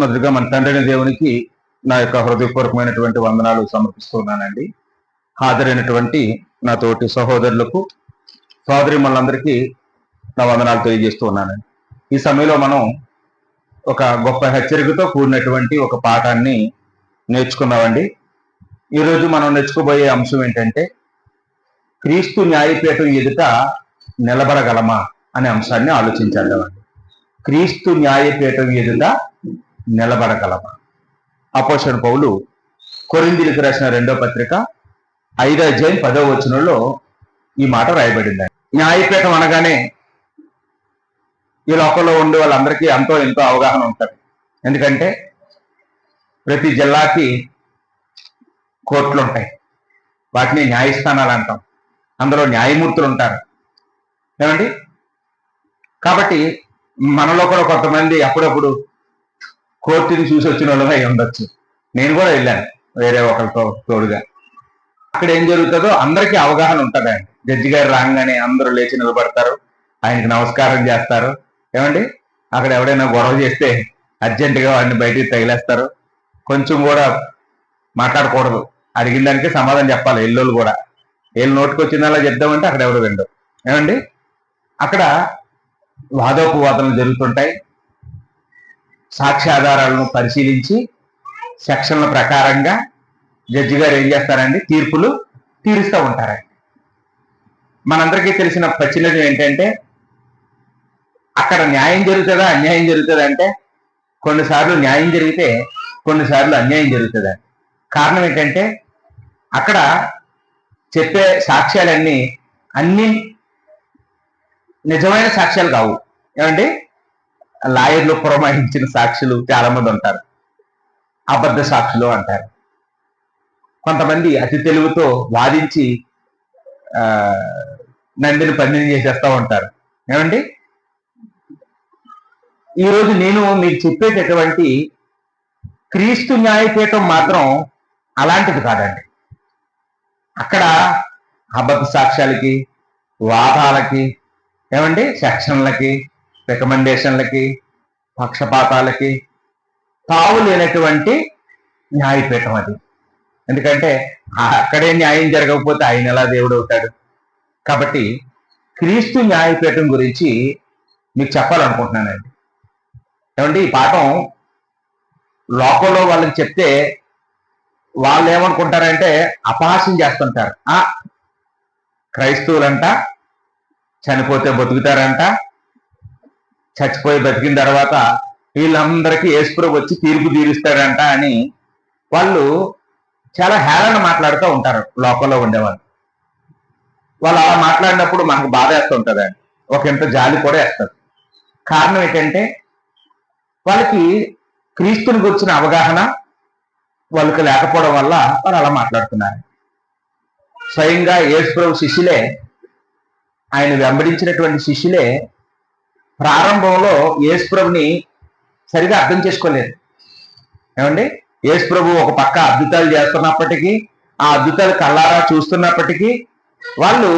మొదటిగా మన తండ్రిని దేవునికి నా యొక్క హృదయపూర్వకమైనటువంటి వందనాలు సమర్పిస్తున్నానండి. హాజరైనటువంటి నా తోటి సహోదరులకు, సోదరి మనందరికీ నా వందనాలు తెలియజేస్తూ ఉన్నానండి. ఈ సమయంలో మనం ఒక గొప్ప హెచ్చరికతో కూడినటువంటి ఒక పాఠాన్ని నేర్చుకున్నామండి. ఈరోజు మనం నేర్చుకోబోయే అంశం ఏంటంటే, క్రీస్తు న్యాయపీఠం ఎదుట నిలబడగలమా అనే అంశాన్ని ఆలోచించేద్దామండి. క్రీస్తు న్యాయపీఠం ఎదుట నిలబడగలమా? అపోస్తలుడైన పౌలు కొరింథీయులకు రాసిన 2వ పత్రిక 5వ అధ్యాయం 10వ వచనంలో ఈ మాట రాయబడింది. న్యాయపీఠం అనగానే ఈ లోకంలో ఉండే వాళ్ళందరికీ ఎంతో అవగాహన ఉంటుంది. ఎందుకంటే ప్రతి జిల్లాకి కోర్టులు ఉంటాయి, వాటిని న్యాయస్థానాలు అంటాం. అందులో న్యాయమూర్తులు ఉంటారు ఏమండి. కాబట్టి మనలో కూడా కొంతమంది అప్పుడప్పుడు కోర్టుని చూసి వచ్చిన వాళ్ళమే ఉండొచ్చు. నేను కూడా వెళ్ళాను వేరే ఒకరితో తోడుగా. అక్కడ ఏం జరుగుతుందో అందరికీ అవగాహన ఉంటుంది. ఆయన జడ్జి గారు రాగానే అందరూ లేచి నిలబడతారు, ఆయనకి నమస్కారం చేస్తారు ఏమండి. అక్కడ ఎవడైనా గొడవ చేస్తే అర్జెంటుగా వాడిని బయటికి తగిలేస్తారు. కొంచెం కూడా మాట్లాడకూడదు, అడిగిన దానికి సమాధానం చెప్పాలి. ఎల్లోళ్ళు కూడా వీళ్ళు నోటికి వచ్చిందలా చెప్దామంటే అక్కడ ఎవరు విండవు ఏమండి. అక్కడ వాదోపవాదనలు జరుగుతుంటాయి. సాక్ష్యాధారాలను పరిశీలించి సెక్షన్ల ప్రకారంగా జడ్జి గారు ఏం చేస్తారండి, తీర్పులు తీరుస్తూ ఉంటారండి. మనందరికీ తెలిసిన ప్రచలితం ఏంటంటే, అక్కడ న్యాయం జరుగుతుందా అన్యాయం జరుగుతుందా అంటే కొన్నిసార్లు న్యాయం జరిగితే కొన్నిసార్లు అన్యాయం జరుగుతుందండి. కారణం ఏంటంటే అక్కడ చెప్పే సాక్ష్యాలన్నీ అన్ని నిజమైన సాక్ష్యాలు కావు ఏమండి. లాయర్లు పురమాయించిన సాక్షులు చాలా మంది ఉంటారు, అబద్ధ సాక్షులు అంటారు. కొంతమంది అతి తెలివితో వాదించి నందిని పందిని చేసేస్తూ ఉంటారు ఏమండి. ఈరోజు నేను మీకు చెప్పేటటువంటి క్రీస్తు న్యాయపీఠం మాత్రం అలాంటిది కాదండి. అక్కడ అబద్ధ సాక్ష్యాలకి, వాదాలకి ఏమండి, సెక్షన్లకి, రికమెండేషన్లకి, పక్షపాతాలకి తావు లేనటువంటి న్యాయపీఠం అది. ఎందుకంటే అక్కడే న్యాయం జరగకపోతే ఆయన ఎలా దేవుడు అవుతాడు? కాబట్టి క్రీస్తు న్యాయపీఠం గురించి మీకు చెప్పాలనుకుంటున్నానండి ఏమండి. ఈ పాఠం లోకంలో వాళ్ళకి చెప్తే వాళ్ళు ఏమనుకుంటారంటే అపహాస్యం చేస్తుంటారు. క్రైస్తవులంట చనిపోతే బతుకుతారంట, చచ్చిపోయి బతికిన తర్వాత వీళ్ళందరికీ యేసుప్రభు వచ్చి తీర్పు తీరుస్తాడంట అని వాళ్ళు చాలా హేళన మాట్లాడుతూ ఉంటారు లోకంలో ఉండేవాళ్ళు. వాళ్ళు అలా మాట్లాడినప్పుడు మనకు బాధ వేస్తుంటుందండి, ఒక ఇంత జాలి కూడా వేస్తారు. కారణం ఏంటంటే వాళ్ళకి క్రీస్తుని గురించిన అవగాహన వాళ్ళకి లేకపోవడం వల్ల వాళ్ళు అలా మాట్లాడుతున్నారు. స్వయంగా యేసుప్రభు శిష్యులే, ఆయన వెంబడించినటువంటి శిష్యులే ప్రారంభంలో యేసుప్రభుని సరిగా అర్థం చేసుకోలేదు ఏమండి. యేసుప్రభు ఒక పక్క అద్భుతాలు చేస్తున్నప్పటికీ, ఆ అద్భుతాలు కళ్ళారా చూస్తున్నప్పటికీ వాళ్ళు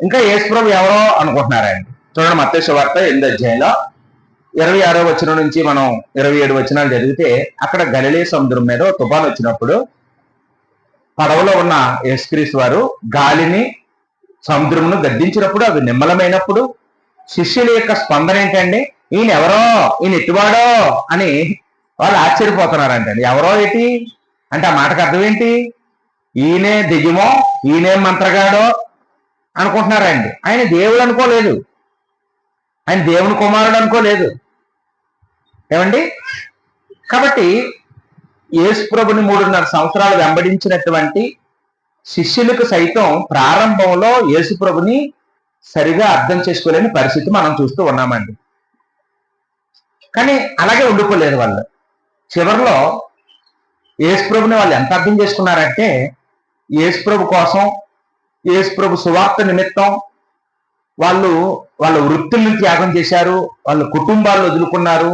ఇంకా యేసుప్రభు ఎవరో అనుకుంటున్నారండి. చూడండి, మత్తయి సువార్త 8వ అధ్యాయంలో 26వ వచనం నుంచి మనం 27 వచనాలు చదివితే, అక్కడ గలిలే సముద్రం మీద తుఫాను వచ్చినప్పుడు పడవలో ఉన్న యేసుక్రీస్తు వారు గాలిని సముద్రమును గద్దించినప్పుడు అవి నిమ్మలమైనప్పుడు శిష్యుల యొక్క స్పందన ఏంటండి, ఈయన ఎవరో, ఈయన ఎట్టివాడో అని వాళ్ళు ఆశ్చర్యపోతున్నారంటండి. ఎవరో ఏంటి అంటే ఆ మాటకు అర్థం ఏంటి? ఈయనే దెయ్యమో, ఈయనే మంత్రగాడో అనుకుంటున్నారండి. ఆయన దేవుడు అనుకోలేదు, ఆయన దేవుని కుమారుడు అనుకోలేదు ఏమండి. కాబట్టి యేసుప్రభుని 3.5 సంవత్సరాలు వెంబడించినటువంటి శిష్యులకు సైతం ప్రారంభంలో యేసుప్రభుని సరిగా అర్థం చేసుకోలేని పరిస్థితి మనం చూస్తూ ఉన్నామండి. కానీ అలాగే ఉండిపోలేదు వాళ్ళు. చివరిలో యేసుప్రభుని వాళ్ళు ఎంత అర్థం చేసుకున్నారంటే, యేసుప్రభు కోసం, యేసుప్రభు సువార్త నిమిత్తం వాళ్ళు వాళ్ళ వృత్తుల్ని త్యాగం చేశారు, వాళ్ళ కుటుంబాలు వదులుకున్నారు,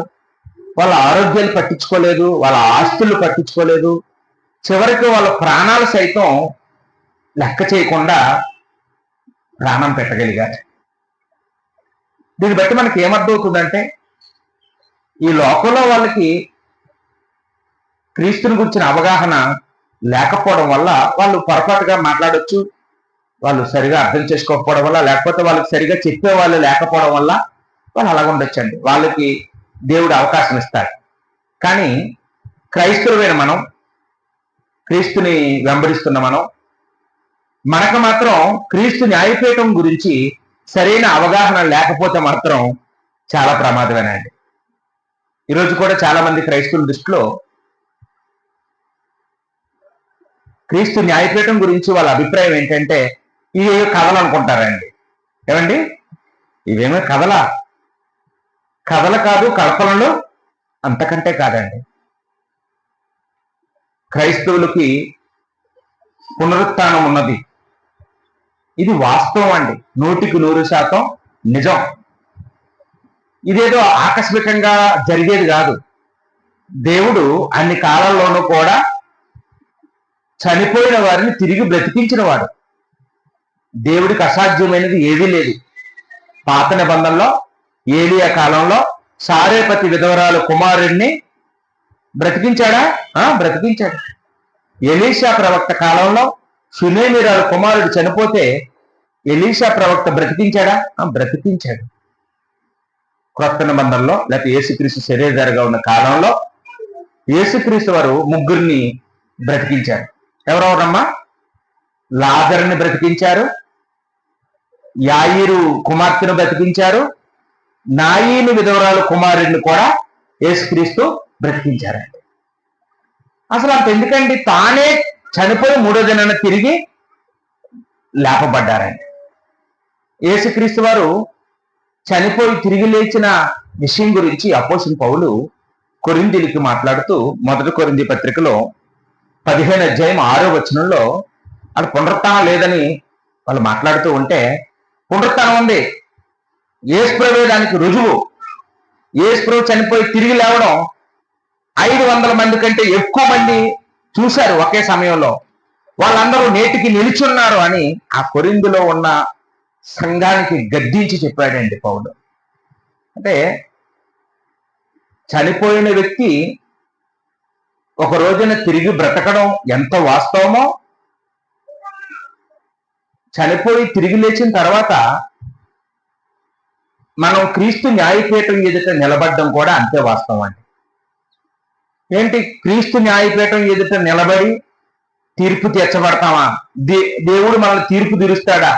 వాళ్ళ ఆరోగ్యాలు పట్టించుకోలేదు, వాళ్ళ ఆస్తులు పట్టించుకోలేదు, చివరికి వాళ్ళ ప్రాణాలు సైతం లెక్క చేయకుండా ప్రాణం పెట్టగలిగారు. దీన్ని బట్టి మనకి ఏమర్థమవుతుందంటే, ఈ లోకంలో వాళ్ళకి క్రీస్తుని గురించిన అవగాహన లేకపోవడం వల్ల వాళ్ళు పొరపాటుగా మాట్లాడొచ్చు, వాళ్ళు సరిగా అర్థం చేసుకోకపోవడం వల్ల, లేకపోతే వాళ్ళకి సరిగా చెప్పే వాళ్ళు లేకపోవడం వల్ల వాళ్ళు అలాగ ఉండొచ్చండి. వాళ్ళకి దేవుడు అవకాశం ఇస్తాడు. కానీ క్రైస్తవులైన మనం, క్రీస్తుని వెంబడిస్తున్న మనకు మాత్రం క్రీస్తు న్యాయపీఠం గురించి సరైన అవగాహన లేకపోతే మాత్రం చాలా ప్రమాదమేనండి. ఈరోజు కూడా చాలా మంది క్రైస్తవుల దృష్టిలో క్రీస్తు న్యాయపీఠం గురించి వాళ్ళ అభిప్రాయం ఏంటంటే ఇవేవో కథలు అనుకుంటారండి. ఏమండి, ఇవేమో కథలు కాదు, కల్పనలు అంతకంటే కాదండి. క్రైస్తవులకి పునరుత్థానం ఉన్నది. ఇది వాస్తవం అండి, 100% నిజం. ఇదేదో ఆకస్మికంగా జరిగేది కాదు. దేవుడు అన్ని కాలాల్లోనూ కూడా చనిపోయిన వారిని తిరిగి బ్రతికించిన వాడు. దేవుడికి అసాధ్యమైనది ఏదీ లేదు. పాత నిబంధనలో ఏలియా కాలంలో సారేపతి విధవరాలు కుమారుడిని బ్రతికించాడా? బ్రతికించాడు. ఎలీషా ప్రవక్త కాలంలో సునేమిరాలు కుమారుడు చనిపోతే ఎలీషా ప్రవక్త బ్రతికించాడా? బ్రతికించాడు. క్రొత్త నిబంధనలో లేకపోతే యేసుక్రీస్తు శరీరధారిగా ఉన్న కాలంలో యేసుక్రీస్తు వారు ముగ్గురిని బ్రతికించారు. ఎవరెవరమ్మా? లాజరుని బ్రతికించారు, యాయిరు కుమార్తెను బ్రతికించారు, నాయీను విధవరాలు కుమారుడిని కూడా యేసుక్రీస్తు బ్రతికించారండి. అసలు అంత ఎందుకండి? తానే చనిపోయి 3వ దినాన తిరిగి లేపబడ్డారండి. యేసుక్రీస్తు వారు చనిపోయి తిరిగి లేచిన విషయం గురించి అపోస్తలుడైన పౌలు కొరింథీయులకు మాట్లాడుతూ 1 కొరింథీ పత్రికలో 15వ అధ్యాయం 6వ వచనంలో అది పునరుత్థానం లేదని వాళ్ళు మాట్లాడుతూ ఉంటే, పునరుత్థానం ఉంది. యేసుప్రభువే దానికి రుజువు. యేసుప్రభు చనిపోయి తిరిగి లేవడం 500 మంది కంటే ఎక్కువ మంది చూశారు ఒకే సమయంలో. వాళ్ళందరూ నేటికి నిలిచున్నారు అని ఆ కొరింథీలో ఉన్న సంఘానికి గద్దించి చెప్పాడండి పౌలు. అంటే చనిపోయిన వ్యక్తి ఒక రోజున తిరిగి బ్రతకడం ఎంత వాస్తవమో, చనిపోయి తిరిగి లేచిన తర్వాత మనం క్రీస్తు న్యాయపీఠం ఎదుట నిలబడడం కూడా అంతే వాస్తవం అండి. ఏంటి, క్రీస్తు న్యాయపీఠం ఎదుట నిలబడి తీర్పు తీర్చబడతామా? దేవుడు మనల్ని తీర్పు తీరుస్తాడా?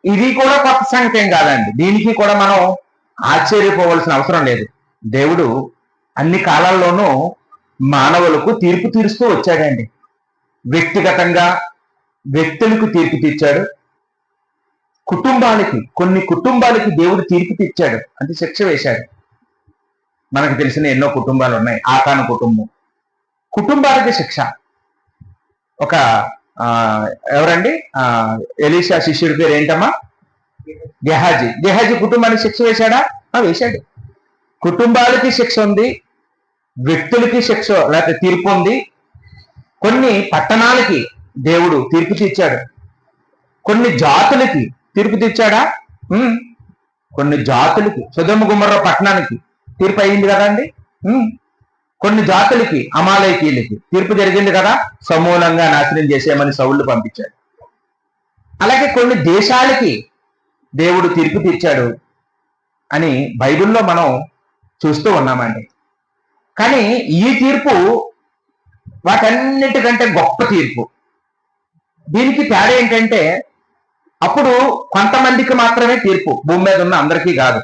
ఇది కూడా కొత్త సంగతి కాదండి. దీనికి కూడా మనం ఆశ్చర్యపోవలసిన అవసరం లేదు. దేవుడు అన్ని కాలాల్లోనూ మానవులకు తీర్పు తీరుస్తూ వచ్చాడండి. వ్యక్తిగతంగా వ్యక్తులకు తీర్పు తీర్చాడు, కొన్ని కుటుంబాలకి దేవుడు తీర్పు తీర్చాడు, అంటే శిక్ష వేశాడు. మనకు తెలిసిన ఎన్నో కుటుంబాలు ఉన్నాయి. ఆకాను కుటుంబాలకి శిక్ష. ఒక ఎవరండి, ఎలీషా శిష్యుడి పేరు ఏంటమ్మా? గెహాజీ కుటుంబానికి శిక్ష వేశాడా? వేశాడు. కుటుంబాలకి శిక్ష ఉంది, వ్యక్తులకి శిక్ష లేకపోతే తీర్పు ఉంది. కొన్ని పట్టణాలకి దేవుడు తీర్పు తీర్చాడు. కొన్ని జాతులకి తీర్పు తీర్చాడా? కొన్ని జాతులకి, సొదొమ గుమొర్రా పట్టణానికి తీర్పు అయింది కదండి. కొన్ని జాతులకి, అమాలేకీలకి తీర్పు జరిగింది కదా, సమూలంగా నాశనం చేసేయమని సౌలు పంపించాడు. అలాగే కొన్ని దేశాలకి దేవుడు తీర్పు తీర్చాడు అని బైబిల్లో మనం చూస్తూ ఉన్నామండి. కానీ ఈ తీర్పు వాటన్నిటికంటే గొప్ప తీర్పు. దీనికి తేడా ఏంటంటే, అప్పుడు కొంతమందికి మాత్రమే తీర్పు, భూమి మీద ఉన్న అందరికీ కాదు.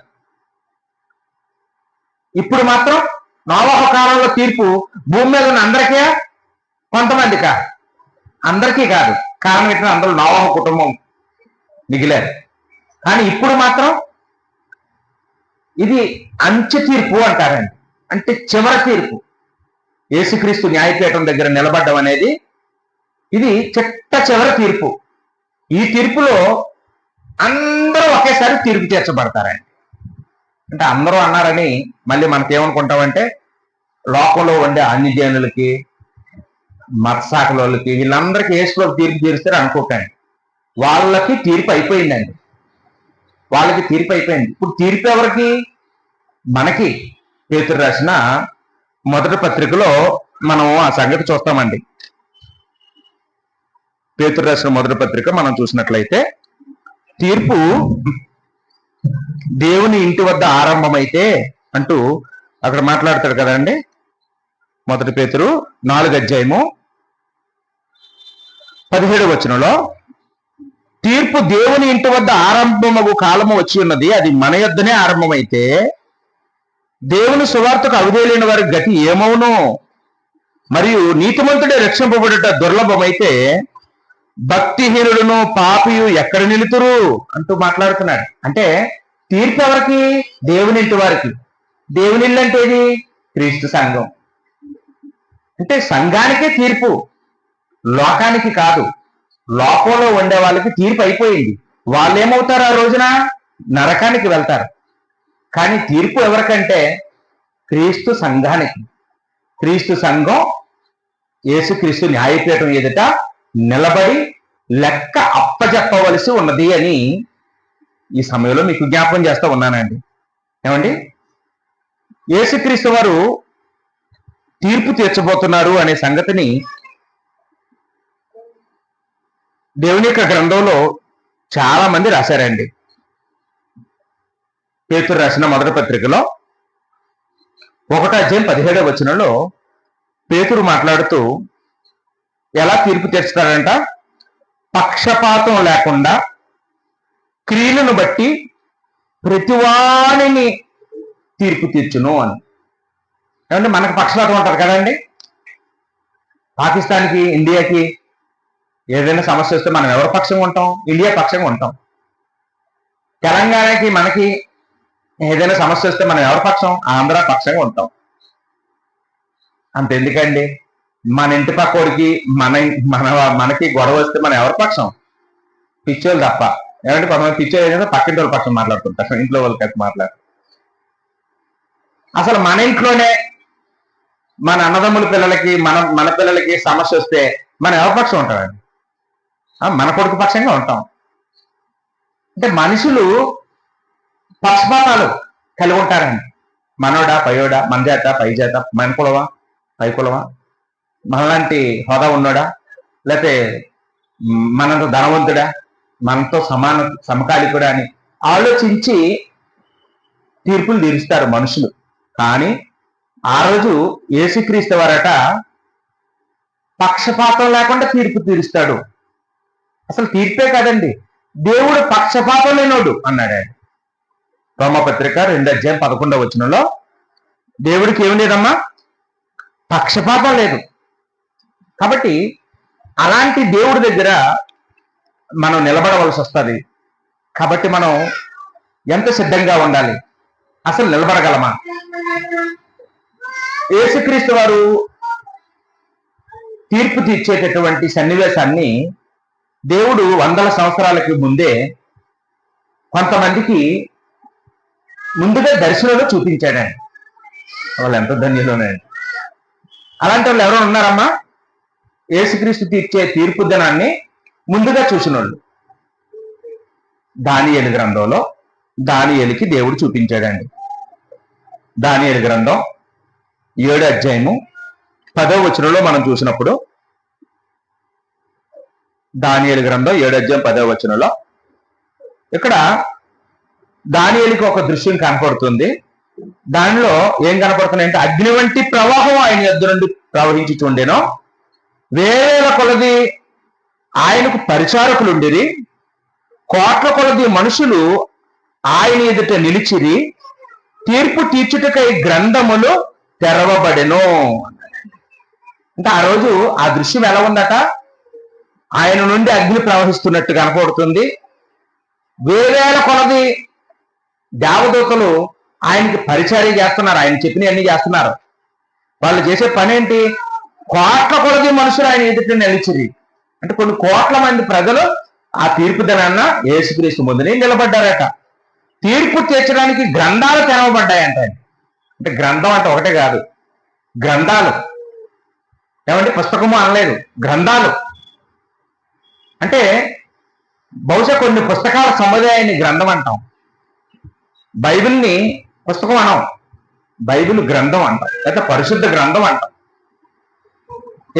ఇప్పుడు మాత్రం నోవహు కాలంలో తీర్పు భూమి మీద ఉన్న అందరికీ, కొంతమందికా? అందరికీ కాదు. కారణం ఏంటంటే అందరూ నోవహు కుటుంబం మిగిలారు. కానీ ఇప్పుడు మాత్రం ఇది అంచె తీర్పు అంటారండి. అంటే చివరి తీర్పు. యేసుక్రీస్తు న్యాయపీఠం దగ్గర నిలబడ్డం అనేది ఇది చివరి తీర్పు. ఈ తీర్పులో అందరూ ఒకేసారి తీర్పు తీర్చబడతారండి. అంటే అందరూ అన్నారని మళ్ళీ మనకేమనుకుంటామంటే, లోకంలో ఉండే అన్యజనులకి, మత్సాకులకి, వీళ్ళందరికీ యేసులోకి తీర్పు తీరుస్తారు అనుకోకండి. వాళ్ళకి తీర్పు అయిపోయిందండి. వాళ్ళకి తీర్పు అయిపోయింది. ఇప్పుడు తీర్పు ఎవరికి? మనకి. పేతురు రాసిన మొదటి పత్రికలో మనం ఆ సంగతి చూస్తామండి. పేతురు రాసిన మొదటి పత్రిక మనం చూసినట్లయితే, తీర్పు దేవుని ఇంటి వద్ద ఆరంభమైతే అంటూ అక్కడ మాట్లాడతాడు కదండి. మొదటి పేతురు 4:17 తీర్పు దేవుని ఇంటి వద్ద ఆరంభమగు కాలము వచ్చి ఉన్నది, అది మన యొద్దనే ఆరంభమైతే దేవుని సువార్తకు అవిధేయులైన వారి గతి ఏమవునో, మరియు నీతిమంతుడే రక్షింపబడుట దుర్లభమైతే భక్తిహీనుడును పాపియు ఎక్కడ నిలుతురు అంటూ మాట్లాడుతున్నాడు. అంటే తీర్పు ఎవరికి? దేవుని ఇంటి వారికి. దేవుని ఇల్లు అంటే ఏది? క్రీస్తు సంఘం. అంటే సంఘానికే తీర్పు, లోకానికి కాదు. లోకంలో ఉండే వాళ్ళకి తీర్పు అయిపోయింది. వాళ్ళు ఏమవుతారు? ఆ రోజున నరకానికి వెళ్తారు. కానీ తీర్పు ఎవరికంటే క్రీస్తు సంఘానికి. క్రీస్తు సంఘం యేసుక్రీస్తు న్యాయపీఠం ఎదుట నిలబడి లెక్క అప్పజెప్పవలసి ఉన్నది అని ఈ సమయంలో మీకు జ్ఞాపకం చేస్తా ఉన్నానండి. ఏమండి, యేసుక్రీస్తు వారు తీర్పు తీర్చబోతున్నారు అనే సంగతిని దేవుని యొక్క గ్రంథంలో చాలా మంది రాశారండి. పేతురు రాసిన మొదటి పత్రికలో 1:17 పేతురు మాట్లాడుతూ ఎలా తీర్పు తీర్చుతాడంట? పక్షపాతం లేకుండా క్రియలను బట్టి ప్రతివానిని తీర్పు తీర్చును అని. ఏమంటే మనకు పక్షపాతం ఉంటారు కదండి. పాకిస్తాన్కి, ఇండియాకి ఏదైనా సమస్య వస్తే మనం ఎవరి పక్షంగా ఉంటాం? ఇండియా పక్షంగా ఉంటాం. తెలంగాణకి మనకి ఏదైనా సమస్య వస్తే మనం ఎవరి పక్షం? ఆంధ్ర పక్షంగా ఉంటాం. అంతెందుకండి, మన ఇంటి పక్కోడికి మనకి గొడవ వస్తే మనం ఎవరి పక్షం? పిచ్చోళ్ళు తప్ప. ఏమంటే కొంతమంది పిచ్చోళ్ళు ఏదైనా పక్కింటి వాళ్ళ పక్షం మాట్లాడుతుంటారు, ఇంట్లో వాళ్ళ కలిసి మాట్లాడు. అసలు మన ఇంట్లోనే మన అన్నదమ్ముల పిల్లలకి మన పిల్లలకి సమస్య వస్తే మనం ఎవరి పక్షం ఉంటామండి? మన కొడుకు పక్షంగా ఉంటాం. అంటే మనుషులు పక్షపాతాలు కలిగి ఉంటారండి. మనోడా, పయోడా, మన జాత, పై జాత, మన కులవా, పై కులవా, మనలాంటి హోదా ఉన్నోడా, లేకపోతే మనంత ధనవంతుడా, మనతో సమకాలికుడా అని ఆలోచించి తీర్పులు తీరుస్తారు మనుషులు. కానీ ఆ రోజు యేసుక్రీస్తు వారట పక్షపాతం లేకుండా తీర్పు తీరుస్తాడు. అసలు తీర్పే కాదండి, దేవుడు పక్షపాతం లేనోడు అన్నాడు ఆయన. రోమపత్రిక 2:11 దేవుడికి ఏమి లేదమ్మా? పక్షపాతం లేదు. కాబట్టి అలాంటి దేవుడి దగ్గర మనం నిలబడవలసి వస్తుంది. కాబట్టి మనం ఎంత సిద్ధంగా ఉండాలి? అసలు నిలబడగలమా? యేసుక్రీస్తు వారు తీర్పు తీర్చేటటువంటి సన్నివేశాన్ని దేవుడు 100 సంవత్సరాలకి ముందే కొంతమందికి ముందుగా దర్శనంలో చూపించాడండి. వాళ్ళు ఎంత ధన్యులోనండి. అలాంటి వాళ్ళు ఎవరైనా ఉన్నారమ్మా? యేసుక్రీస్తు తీర్చే తీర్పు దినాన్ని ముందుగా చూసిన వాళ్ళు. దానియేలు గ్రంథంలో దానియేలుకి దేవుడు చూపించాడండి. దానియేలు గ్రంథం 7:10 మనం చూసినప్పుడు, దానియేలు గ్రంథం 7:10 ఇక్కడ దానియేలుకి ఒక దృశ్యం కనపడుతుంది. దానిలో ఏం కనపడుతున్నాయంటే, అగ్ని వంటి ప్రవాహం ఆయన యొద్ద నుండి ప్రవహించుచుండెను, వేల కొలది ఆయనకు పరిచారకులుండిరి, కోట్ల కొలది మనుషులు ఆయన ఎదుట నిలిచిరి, తీర్పు తీర్చుటకై గ్రంథములు తెరవబడెను. అంటే ఆ రోజు ఆ దృశ్యం ఎలా ఉందట? ఆయన నుండి అగ్ని ప్రవహిస్తున్నట్టు కనపడుతుంది. వేవేల కొలది దేవదూతలు ఆయనకి పరిచర్య చేస్తున్నారు, ఆయన చెప్పినవన్నీ చేస్తున్నారు. వాళ్ళు చేసే పని ఏంటి? కోట్ల కొలది మనుషులు ఆయన ఎదుట నిలిచిరి. అంటే కొన్ని కోట్ల మంది ప్రజలు ఆ తీర్పు దినాన్న యేసుక్రీస్తు ముందుని నిలబడ్డారట. తీర్పు తీర్చడానికి గ్రంథాలు తెరవబడ్డాయంట. అంటే గ్రంథం అంటే ఒకటే కాదు, గ్రంథాలు. ఏమంటే పుస్తకము అనలేదు, గ్రంథాలు. అంటే బహుశా కొన్ని పుస్తకాల సముదాయాన్ని గ్రంథం అంటాం, బైబిల్ని పుస్తకం అనం. బైబిల్ గ్రంథం అంటాం, లేదా పరిశుద్ధ గ్రంథం అంటాం.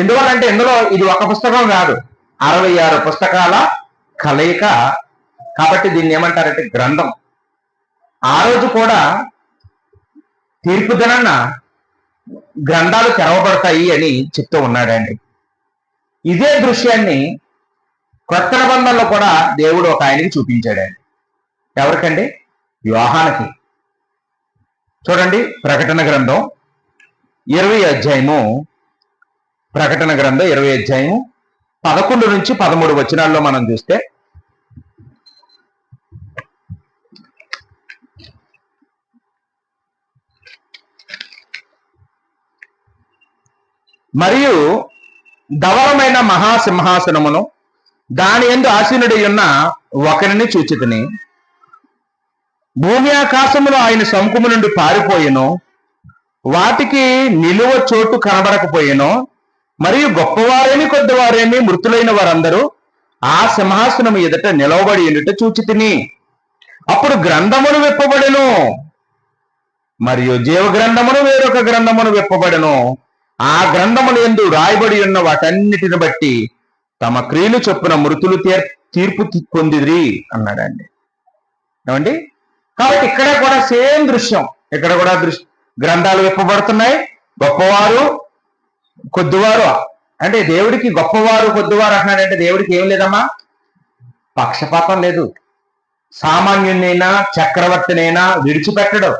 ఎందువల్లంటే ఇందులో ఇది ఒక పుస్తకం కాదు, 66 పుస్తకాల కలయిక. కాబట్టి దీన్ని ఏమంటారంటే గ్రంథం. ఆ రోజు కూడా తీర్పు దినాన గ్రంథాలు తెరవబడతాయి అని చెప్తూ ఉన్నాడండి. ఇదే దృశ్యాన్ని కొత్త నిబంధనలో కూడా దేవుడు ఒక ఆయనకి చూపించాడండి. ఎవరికండి? యోహానుకి. చూడండి, ప్రకటన గ్రంథం 20 అధ్యాయము, ప్రకటన గ్రంథం 20 అధ్యాయము 11 నుంచి 13 వచనాల్లో మనం చూస్తే, మరియు ధవళమైన మహాసింహాసనమును దాని యందు ఆసీనుడై ఉన్న ఒకరిని చూచితిని. భూమి ఆకాశములో ఆయన సముఖము నుండి పారిపోయెను, వాటికి నిలువ చోటు కనబడకపోయెను. మరియు గొప్పవారేమి కొద్దివారేమి మృతులైన వారందరూ ఆ సింహాసనము ఎదుట నిలవబడి ఉండుట చూచితిని. అప్పుడు గ్రంథమును విప్పబడెను, మరియు జీవ గ్రంథమును వేరొక గ్రంథమును విప్పబడెను. ఆ గ్రంథముల యందు రాయబడి ఉన్న వాటన్నిటిని బట్టి తమ క్రియలు చొప్పున మృతులు తీర్పు పొందిరి అన్నాడండి. ఏమండి? కాబట్టి ఇక్కడ కూడా సేమ్ దృశ్యం. ఇక్కడ కూడా గ్రంథాలు విప్పబడుతున్నాయి. గొప్పవారు కొద్దివారు అంటే దేవుడికి గొప్పవారు కొద్దివారు అంటున్నాడంటే దేవుడికి ఏం లేదమ్మా, పక్షపాతం లేదు. సామాన్యునైనా చక్రవర్తినైనా విడిచిపెట్టడు,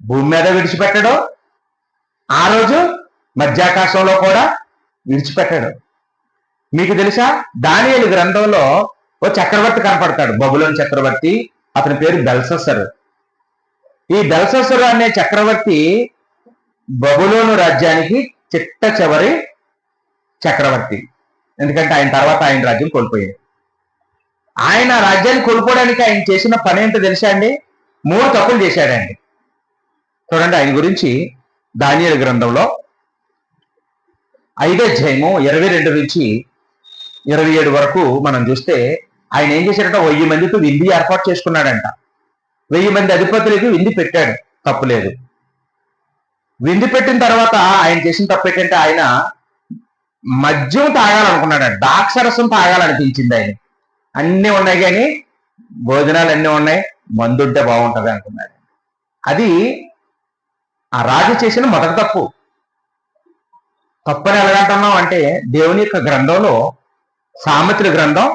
భూమి మీద విడిచిపెట్టడు, ఆ రోజు మధ్యాకాశంలో కూడా విడిచిపెట్టాడు. మీకు తెలుసా, దానియేలు గ్రంథంలో ఓ చక్రవర్తి కనపడతాడు, బబులోను చక్రవర్తి. అతని పేరు బెల్షస్సరు. ఈ బెల్షస్సరు అనే చక్రవర్తి బబులోను రాజ్యానికి చిట్ట చివరి చక్రవర్తి. ఎందుకంటే ఆయన తర్వాత ఆయన రాజ్యం కోల్పోయాడు. ఆయన రాజ్యాన్ని కోల్పోవడానికి ఆయన చేసిన పని ఏంటో తెలుసా అండి? 3 తప్పులు చేశాడండి. చూడండి, ఆయన గురించి దానియేలు గ్రంథంలో 5వ అధ్యాయము 22 నుంచి 27 వరకు మనం చూస్తే, ఆయన ఏం చేశాడంటే 1000 మందితో విందు ఏర్పాటు చేసుకున్నాడంట. 1000 మంది అధిపతులకి విందు పెట్టాడు, తప్పులేదు. విందు పెట్టిన తర్వాత ఆయన చేసిన తప్పు ఏంటంటే ఆయన మద్యం తాగాలనుకున్నాడు, ద్రాక్షరసం తాగాలనిపించింది ఆయన. అన్నీ ఉన్నాయి కానీ భోజనాలు అన్నీ ఉన్నాయి, మందుంటే బాగుంటది అనుకున్నాడు. అది ఆ రాజు చేసిన మొదటి తప్పు. తప్పని ఎలాగంటున్నాం అంటే, దేవుని యొక్క గ్రంథంలో సామెతల గ్రంథం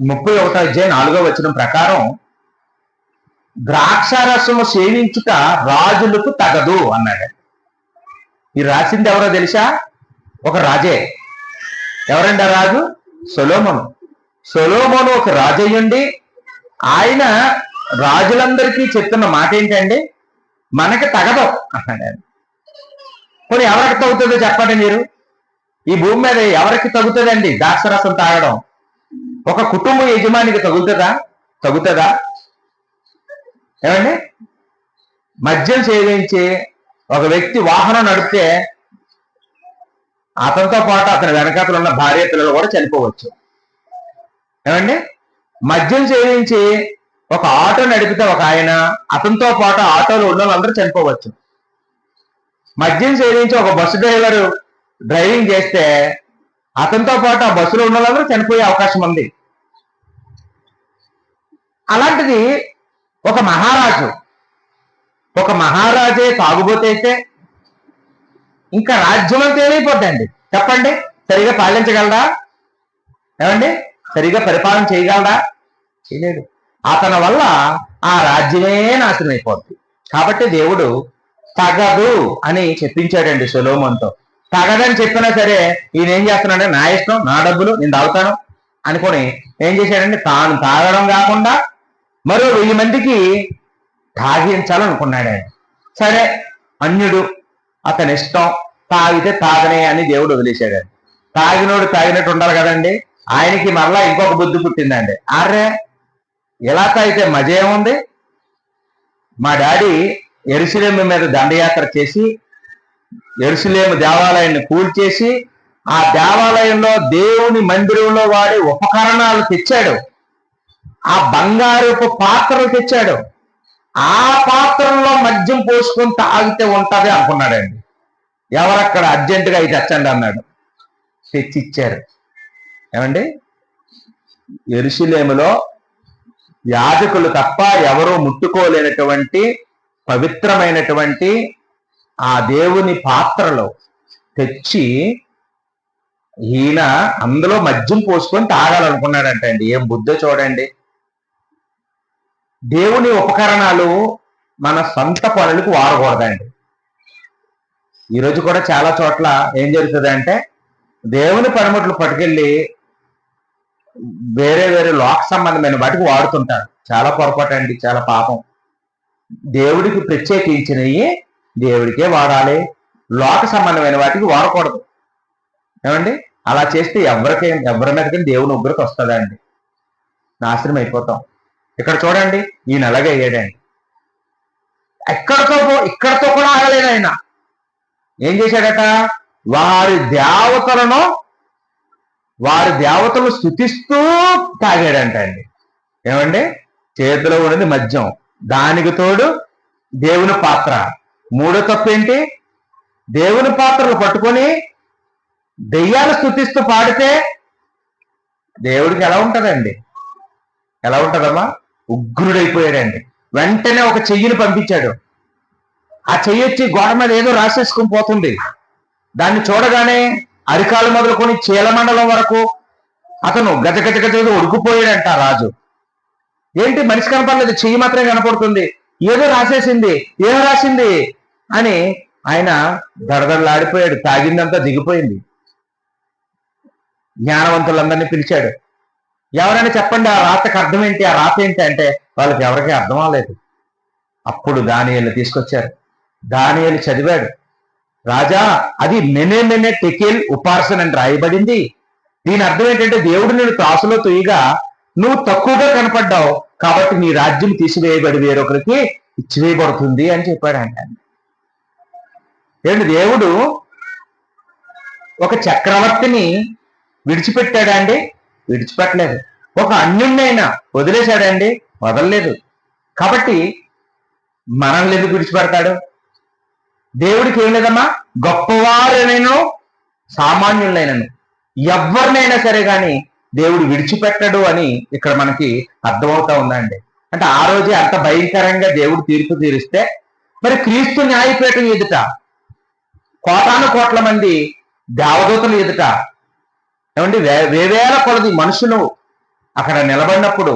31వ అధ్యాయం 4వ వచనం ప్రకారం ద్రాక్షారసము సేవించుట రాజులకు తగదు అన్నాడు. ఈ రాసింది ఎవరో తెలుసా? ఒక రాజే. ఎవరండి ఆ రాజు? సొలొమోను. సొలొమోను ఒక రాజయ్యుండి ఆయన రాజులందరికీ చెప్తున్న మాట ఏంటండి? మనకి తగదు అన్నాడు. పోనీ ఎవరికి తగ్గుతుందో చెప్పండి మీరు? ఈ భూమి మీద ఎవరికి తగ్గుతుందండి ద్రాక్షరసం తాగడం? ఒక కుటుంబ యజమానికి తగ్గుతుందా? ఏమండి? మద్యం సేవించి ఒక వ్యక్తి వాహనం నడిపితే అతనితో పాటు అతని వెనకాతలు ఉన్న భార్య పిల్లలు కూడా చనిపోవచ్చు. ఏమండి? మద్యం సేవించి ఒక ఆటో నడిపితే ఒక ఆయన, అతనితో పాటు ఆటోలో ఉన్న వాళ్ళందరూ చనిపోవచ్చు. మద్యం సేవించి ఒక బస్సు డ్రైవరు డ్రైవింగ్ చేస్తే అతనితో పాటు ఆ బస్సులో ఉన్న వాళ్ళందరూ చనిపోయే అవకాశం ఉంది. అలాంటిది ఒక మహారాజే తాగుబోతే అయితే ఇంకా రాజ్యం అంతా ఏమైపోద్దండి చెప్పండి? సరిగా పాలించగలడా? ఏమండి? సరిగా పరిపాలన చేయగలడా? చేయలేడు. అతని వల్ల ఆ రాజ్యమే నాశనం అయిపోద్ది. కాబట్టి దేవుడు తగదు అని చెప్పించాడండి సొలొమోనుతో. తగదని చెప్పినా సరే ఈయన ఏం చేస్తున్నాడంటే, నా ఇష్టం, నా డబ్బులు, నేను తాగుతాను అనుకొని ఏం చేశాడంటే, తాను తాగడం కాకుండా మరో 1000 మందికి తాగించాలనుకున్నాడు. సరే, అన్యుడు, అతని ఇష్టం, తాగితే తాగనే అని దేవుడు వదిలేశాడు. తాగినోడు తాగినట్టు ఉండాలి కదండి. ఆయనకి మళ్ళా ఇంకొక బుద్ధి పుట్టిందండి. అరే, ఇలా తాగితే మజ ఏముంది? మా డాడీ యెరూషలేము మీద దండయాత్ర చేసి యెరూషలేము దేవాలయాన్ని కూల్చేసి ఆ దేవాలయంలో దేవుని మందిరంలో వాడి ఉపకరణాలు తెచ్చాడు, ఆ బంగారపు పాత్రలు తెచ్చాడు, ఆ పాత్రలో మద్యం పోసుకొని తాగితే ఉంటది అనుకున్నాడండి. ఎవరక్కడ అర్జెంటుగా అయితే తెచ్చండి అన్నాడు. తెచ్చిచ్చారు. ఏమండి, యెరూషలేములో యాజకులు తప్ప ఎవరూ ముట్టుకోలేనటువంటి పవిత్రమైనటువంటి ఆ దేవుని పాత్రలో తెచ్చి ఈయన అందులో మద్యం పోసుకొని తాగాలనుకున్నాడంట అండి. ఏం బుద్ధో చూడండి. దేవుని ఉపకరణాలు మన సొంత పనులకు వాడకూడదండి. ఈరోజు కూడా చాలా చోట్ల ఏం జరుగుతుంది అంటే దేవుని పనిముట్లు పట్టుకెళ్ళి వేరే వేరే లోక సంబంధమైన వాటికి వాడుతుంటారు. చాలా పొరపాటు అండి, చాలా పాపం. దేవుడికి ప్రత్యేకించినవి దేవుడికే వాడాలి, లోక సంబంధమైన వాటికి వాడకూడదు. ఏమండి, అలా చేస్తే ఎవరి మీదకి దేవుని ఉగ్రత వస్తుందండి, నాశనం అయిపోతాం. ఇక్కడ చూడండి, ఈయన అలాగే అయ్యాడండి. ఇక్కడతో కూడా ఆగలేదు ఆయన. ఏం చేశాడట, వారి దేవతలు స్తుతిస్తూ తాగాడంట అండి. ఏమండి, చేతిలో ఉన్నది మద్యం, దానికి తోడు దేవుని పాత్ర. మూడో తప్పు ఏంటి, దేవుని పాత్రలు పట్టుకొని దెయ్యాలు స్తుతిస్తూ పాడితే దేవుడికి ఎలా ఉంటదండి, ఎలా ఉంటదమ్మా? ఉగ్రుడైపోయాడండి. వెంటనే ఒక చెయ్యిని పంపించాడు. ఆ చెయ్యి వచ్చి గోడ మీద ఏదో రాసేసుకుని పోతుంది. దాన్ని చూడగానే అరికాలు మొదలుకొని చీలమండలం వరకు అతను గజ ఉడికిపోయాడంట రాజు. ఏంటి, మనిషి కనపడలేదు, చెయ్యి మాత్రమే కనపడుతుంది, ఏదో రాసేసింది, ఏం రాసింది అని ఆయన దడదడలాడిపోయాడు. తాగిందంతా దిగిపోయింది. జ్ఞానవంతులందరినీ పిలిచాడు. ఎవరైనా చెప్పండి ఆ రాతకు అర్థం ఏంటి, ఆ రాత ఏంటి అంటే వాళ్ళకి ఎవరికీ అర్థం అవ్వలేదు. అప్పుడు దానియేలు తీసుకొచ్చారు. దానియేలు చదివాడు. రాజా, అది మెనే టెకేల్ ఉపార్సన్ అని రాయబడింది. దీని అర్థం ఏంటంటే దేవుడు నేను త్రాసులో తొయ్యగా నువ్వు తక్కువగా కనపడ్డావు, కాబట్టి నీ రాజ్యం తీసివేయబడి వేరొకరికి ఇచ్చివేయబడుతుంది అని చెప్పాడు అంట. ఏంటి, దేవుడు ఒక చక్రవర్తిని విడిచిపెట్టాడా అండి? విడిచిపెట్టలేదు. ఒక అన్యుణ్ణైనా వదిలేశాడండి? వదలలేదు. కాబట్టి మనల్ని ఎందుకు విడిచిపెడతాడు? దేవుడికి ఏం లేదమ్మా, గొప్పవారైనను సామాన్యులైనను ఎవరినైనా సరే కానీ దేవుడు విడిచిపెట్టడు అని ఇక్కడ మనకి అర్థమవుతా ఉందండి. అంటే ఆ రోజే అంత భయంకరంగా దేవుడు తీర్పు తీరిస్తే మరి క్రీస్తు న్యాయపీఠం ఎదుట కోటాను కోట్ల మంది దేవదూతలు ఎదుట ఏమండి వేవేల కొలది మనుషులు అక్కడ నిలబడినప్పుడు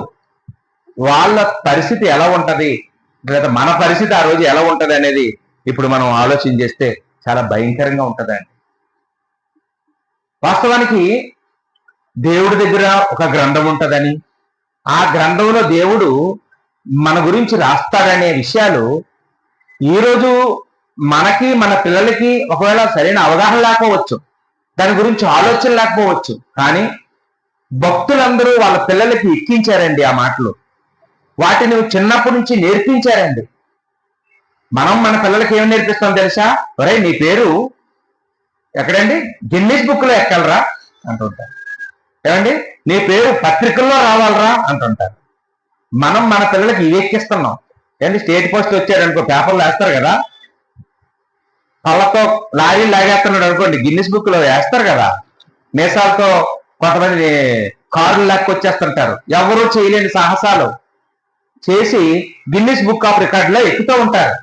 వాళ్ళ పరిస్థితి ఎలా ఉంటది, లేదా మన పరిస్థితి ఆ రోజు ఎలా ఉంటది అనేది ఇప్పుడు మనం ఆలోచన చేస్తే చాలా భయంకరంగా ఉంటదండి. వాస్తవానికి దేవుడి దగ్గర ఒక గ్రంథం ఉంటదని, ఆ గ్రంథంలో దేవుడు మన గురించి రాస్తాడనే విషయాలు ఈరోజు మనకి మన పిల్లలకి ఒకవేళ సరైన అవగాహన లేకపోవచ్చు, దాని గురించి ఆలోచన లేకపోవచ్చు, కానీ భక్తులందరూ వాళ్ళ పిల్లలకి ఎక్కించారండి ఆ మాటలు. వాటిని చిన్నప్పటి నుంచి నేర్పించారండి. మనం మన పిల్లలకి ఏం నేర్పిస్తాం తెలుసా? ఒరే, నీ పేరు ఎక్కడండి, గిన్నీస్ బుక్ లో ఎక్కలరా అంటుంటారు. ఏమండి, నీ పేరు పత్రికల్లో రావాలరా అంటుంటారు. మనం మన పిల్లలకి ఇవి ఎక్కిస్తున్నాం. ఏంటి, స్టేట్ పోస్ట్ వచ్చారనుకో, పేపర్లు వేస్తారు కదా, పళ్ళతో లారీలు లాగేస్తున్నాడు అనుకోండి, గిన్నిస్ బుక్ లో వేస్తారు కదా. మీసాలతో కొంతమంది కార్లు లాక్కొచ్చేస్తుంటారు. ఎవరూ చేయలేని సాహసాలు చేసి గిన్నిస్ బుక్ ఆఫ్ రికార్డ్ లో ఎక్కుతూ ఉంటారు.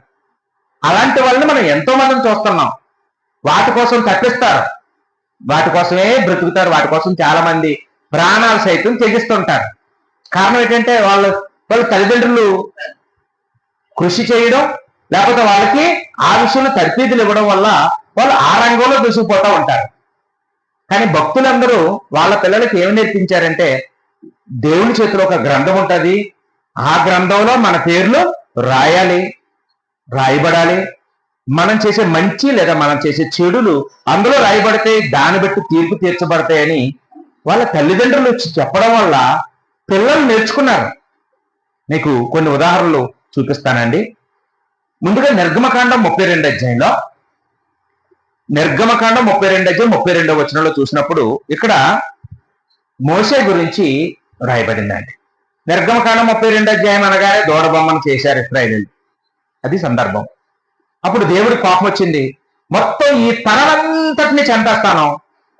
అలాంటి వాళ్ళని మనం ఎంతో మందిని చూస్తున్నాం. వాటి కోసం తప్పిస్తారు, వాటి కోసమే బ్రతుకుతారు, వాటి కోసం చాలా మంది ప్రాణాలు సైతం త్యజిస్తుంటారు. కారణం ఏంటంటే వాళ్ళ తల్లిదండ్రులు కృషి చేయడం, లేకపోతే వాళ్ళకి ఆ విషయంలో తర్ఫీదులు ఇవ్వడం వల్ల వాళ్ళు ఆ రంగంలో దూసుకుపోతూ ఉంటారు. కానీ భక్తులందరూ వాళ్ళ పిల్లలకి ఏమి నేర్పించారంటే దేవుని చేతిలో ఒక గ్రంథం ఉంటుంది, ఆ గ్రంథంలో మన పేర్లు రాయబడాలి. మనం చేసే మంచి లేదా మనం చేసే చెడులు అందులో రాయబడితే దాన్ని బట్టి తీర్పు తీర్చబడతాయని వాళ్ళ తల్లిదండ్రులు వచ్చి చెప్పడం వల్ల పిల్లలు నేర్చుకున్నారు. మీకు కొన్ని ఉదాహరణలు చూపిస్తానండి. ముందుగా నిర్గమకాండం 32 అధ్యాయంలో, నిర్గమకాండం 32 అధ్యాయం 32వ వచనంలో చూసినప్పుడు ఇక్కడ మోషే గురించి రాయబడిందండి. నిర్గమకాండం 32 అధ్యాయం అనగానే దూడ బొమ్మను చేశారు ఇశ్రాయేలీయులు. అది సందర్భం. అప్పుడు దేవుడి కోపం వచ్చింది. మొత్తం ఈ తరాలంతటిని చంపేస్తాను,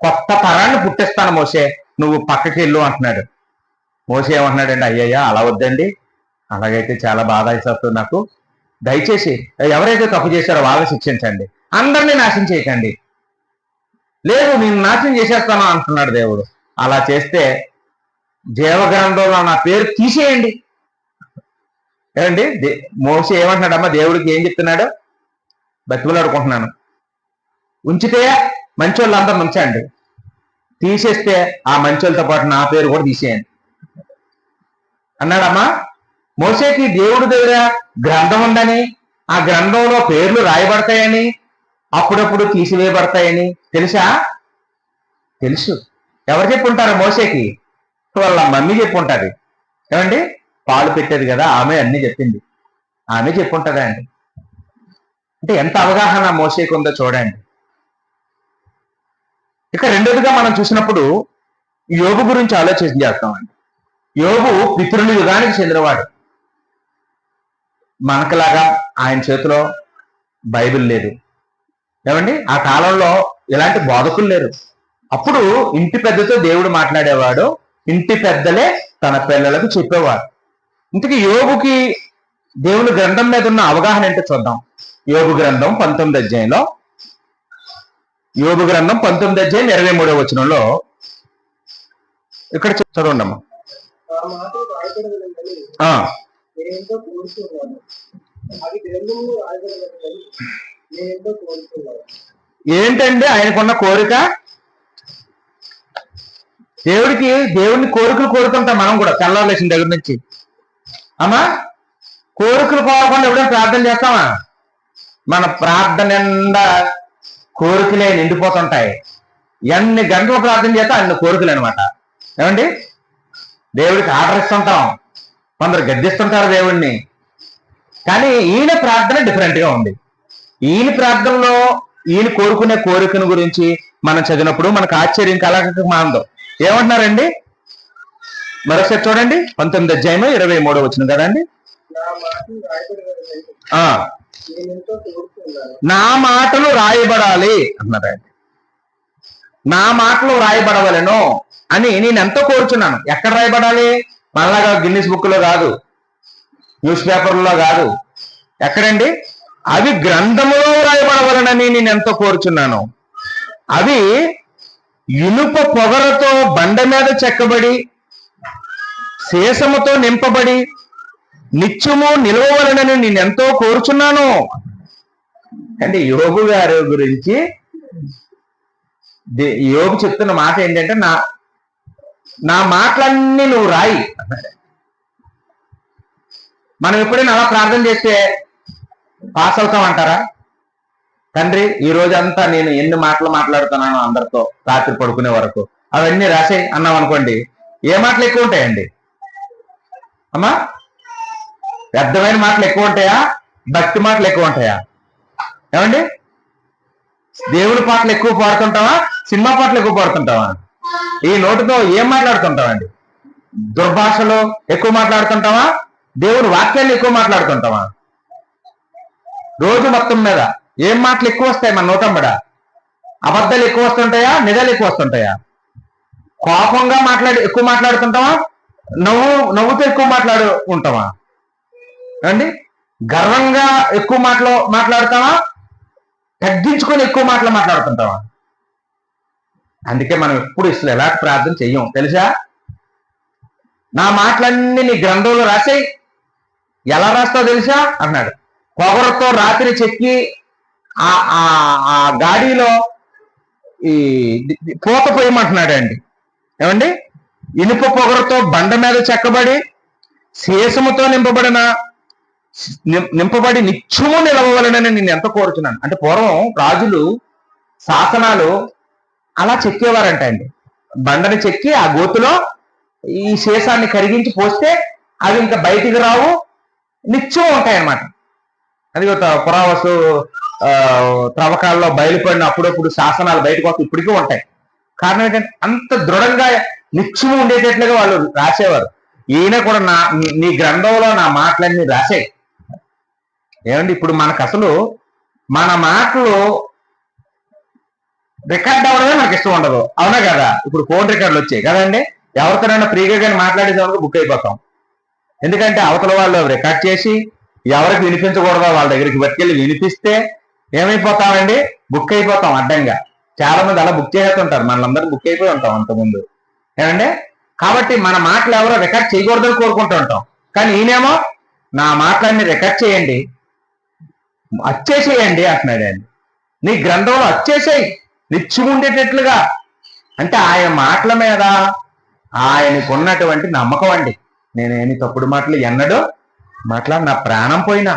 కొత్త తరాన్ని పుట్టిస్తాను మోసే, నువ్వు పక్కకి వెళ్ళు అంటున్నాడు. మోసే ఏమంటున్నాడండి, అయ్యయ్యా అలా వద్దండి, అలాగైతే చాలా బాధ అయిపోతుంది నాకు, దయచేసి ఎవరైతే తప్పు చేశారో వాళ్ళని శిక్షించండి, అందరినీ నాశనం చేయకండి. లేదు నేను నాశనం చేసేస్తాను అంటున్నాడు దేవుడు. అలా చేస్తే జీవగ్రంథంలో నా పేరు తీసేయండి. ఏమండి మోసే ఏమంటున్నాడమ్మా, దేవుడికి ఏం చెప్తున్నాడు, బతిమలాడుకుంటున్నాను, ఉంచితే మంచోళ్ళందరూ ఉంచండి, తీసేస్తే ఆ మంచోళ్ళతో పాటు నా పేరు కూడా తీసేయండి అన్నాడమ్మా. మోసేకి దేవుడి దగ్గర గ్రంథం ఉందని, ఆ గ్రంథంలో పేర్లు రాయబడతాయని, అప్పుడప్పుడు తీసివేయబడతాయని తెలుసా? తెలుసు. ఎవరు చెప్పుంటారు మోసేకి? వాళ్ళ మమ్మీ చెప్పుంటది. ఏమండి పాలు పెట్టేది కదా ఆమె అన్ని చెప్పింది, ఆమె చెప్పుంటదా అండి. అంటే ఎంత అవగాహన మోసేకి ఉందో చూడండి. ఇక రెండోదిగా మనం చూసినప్పుడు యోబు గురించి ఆలోచన చేస్తామండి. యోబు పితరుల యుగానికి చెందినవాడు. మనకులాగా ఆయన చేతిలో బైబిల్ లేదు. ఏమండి ఆ కాలంలో ఇలాంటి బోధకులు లేరు. అప్పుడు ఇంటి పెద్దతో దేవుడు మాట్లాడేవాడు, ఇంటి పెద్దలే తన పిల్లలకు చెప్పేవాడు. ఇంతకీ యోబుకి దేవుని గ్రంథం మీద ఉన్న అవగాహన ఏంటో చూద్దాం. యోబు గ్రంథం 19 అధ్యాయంలో, యోబు గ్రంథం 19 అధ్యాయం 23వ వచనంలో ఇక్కడ చదవండమ్మా. ఏంటండి ఆయనకున్న కోరిక? దేవుడిని కోరికలు కోరుకుంటాం మనం కూడా తెల్లవారులేసిన దగ్గర నుంచి. అమ్మా కోరికలు కోరకుండా ఎవరైనా ప్రార్థన చేస్తామా? మన ప్రార్థన నిండా కోరికలే నిండిపోతుంటాయి. ఎన్ని గంటలు ప్రార్థన చేస్తే అన్ని కోరికలు అనమాట. ఏమండి దేవుడికి ఆర్డర్ ఇస్తుంటాం, కొందరు గద్దిస్తుంటారు దేవుణ్ణి. కానీ ఈయన ప్రార్థన డిఫరెంట్ గా ఉంది. ఈయన ప్రార్థనలో ఈయన కోరుకునే కోరికను గురించి మనం చదివినప్పుడు మనకు ఆశ్చర్యం కలగక మాందో. ఏమంటున్నారండి మరొకసారి చూడండి, 19 అధ్యాయం 23వ వచనం కదండి. నా మాటలు రాయబడాలి అన్నారండి. నా మాటలు రాయబడవలను అని నేను ఎంతో కోరుచున్నాను. ఎక్కడ రాయబడాలి? మనలాగా గిన్నిస్ బుక్ లో కాదు, న్యూస్ పేపర్లో కాదు. ఎక్కడండి? అవి గ్రంథములో రాయబడవలనని నేను ఎంతో కోరుచున్నాను. అవి ఇనుప పొగరతో బండ మీద చెక్కబడి శేషముతో నింపబడి నిత్యము నిలవవలనని నేను ఎంతో కోరుచున్నాను. అంటే యోబు గారి గురించి యోబు చెప్తున్న మాట ఏంటంటే, నా మాటలన్నీ నువ్వు రాయి. మనం ఎప్పుడైనా అలా ప్రార్థన చేస్తే పాస్ అవుతాం అంటారా? తండ్రి ఈ రోజంతా నేను ఎన్ని మాటలు మాట్లాడుతున్నానో అందరితో రాత్రి పడుకునే వరకు అవన్నీ రాసే అన్నాం అనుకోండి, ఏ మాటలు ఎక్కువ ఉంటాయండి అమ్మా? వ్యర్థమైన మాటలు ఎక్కువ ఉంటాయా, భక్తి మాటలు ఎక్కువ ఉంటాయా? ఏమండి దేవుడి పాటలు ఎక్కువ పాడుతుంటావా, సినిమా పాటలు ఎక్కువ పాడుతుంటావా? ఈ నోటితో ఏం మాట్లాడుతుంటావండి? దుర్భాషలో ఎక్కువ మాట్లాడుతుంటావా, దేవుడి వాక్యాన్ని ఎక్కువ మాట్లాడుతుంటావా? రోజు మొత్తం మీద ఏం మాటలు ఎక్కువ వస్తాయి మన నోటంబడ? అబద్ధాలు ఎక్కువ వస్తుంటాయా, నిజాలు ఎక్కువ వస్తుంటాయా? కోపంగా ఎక్కువ మాట్లాడుతుంటావా, నవ్వుతో ఎక్కువ ఉంటావా? అండి గర్వంగా ఎక్కువ మాట్లాడతావా, తగ్గించుకొని ఎక్కువ మాట్లాడుతుంటావా? అందుకే మనం ఎప్పుడు ఇసలు ఎలాంటి ప్రార్థన చెయ్యం తెలుసా? నా మాటలన్నీ నీ గ్రంథంలో రాసేయి. ఎలా రాస్తావు తెలుసా అన్నాడు. పొగరతో రాత్రి చెక్కి ఆ గాడిలో ఈ పూత పోయమంటున్నాడు అండి. ఏమండి ఇనుప పొగరతో బండ మీద చెక్కబడి శేషముతో నింపబడి నిత్యము నిలవవలనని నేను ఎంత కోరుతున్నాను. అంటే పూర్వం రాజులు శాసనాలు అలా చెక్కేవారంట అండి. బండని చెక్కి ఆ గోతులో ఈ శేషాన్ని కరిగించి పోస్తే అవి ఇంకా బయటికి రావు, నిత్యం ఉంటాయి అన్నమాట. అది పురావస్తు త్రవ్వకాల్లో బయలుపడిన అప్పుడప్పుడు శాసనాలు బయటకు వస్తూ ఇప్పటికీ ఉంటాయి. కారణం ఏంటంటే అంత దృఢంగా నిత్యము ఉండేటట్లుగా వాళ్ళు రాసేవారు. ఈయన కూడా నీ గ్రంథంలో నా మాటలన్నీ రాసాయి. ఏమండి, ఇప్పుడు మనకు అసలు మన మాటలు రికార్డ్ అవ్వడమే మనకి ఇష్టం ఉండదు, అవునా కదా? ఇప్పుడు ఫోన్ రికార్డులు వచ్చాయి కదండి, ఎవరితోనైనా ఫ్రీగా కానీ మాట్లాడేదానికి బుక్ అయిపోతాం. ఎందుకంటే అవతల వాళ్ళు రికార్డ్ చేసి ఎవరికి వినిపించకూడదో వాళ్ళ దగ్గరికి పట్టుకెళ్ళి వినిపిస్తే ఏమైపోతామండి, బుక్ అయిపోతాం అడ్డంగా. చాలా మంది అలా బుక్ చేస్తుంటారు, మనందరూ బుక్ అయిపోయి ఉంటాం అంతకుముందు, ఏమండి? కాబట్టి మన మాటలు ఎవరో రికార్డ్ చేయకూడదని కోరుకుంటూ ఉంటాం. కానీ ఈయనేమో నా మాటలన్నీ రికార్డ్ చేయండి, అచ్చేసేయండి అంటున్నాడండి. నీ గ్రంథంలో అచ్చేసేయి నిత్యముండేటట్లుగా. అంటే ఆయన మాటల మీద ఆయనకు ఉన్నటువంటి నమ్మకం అండి. నేనేమి తప్పుడు మాటలు ఎన్నడూ నా ప్రాణం పోయినా,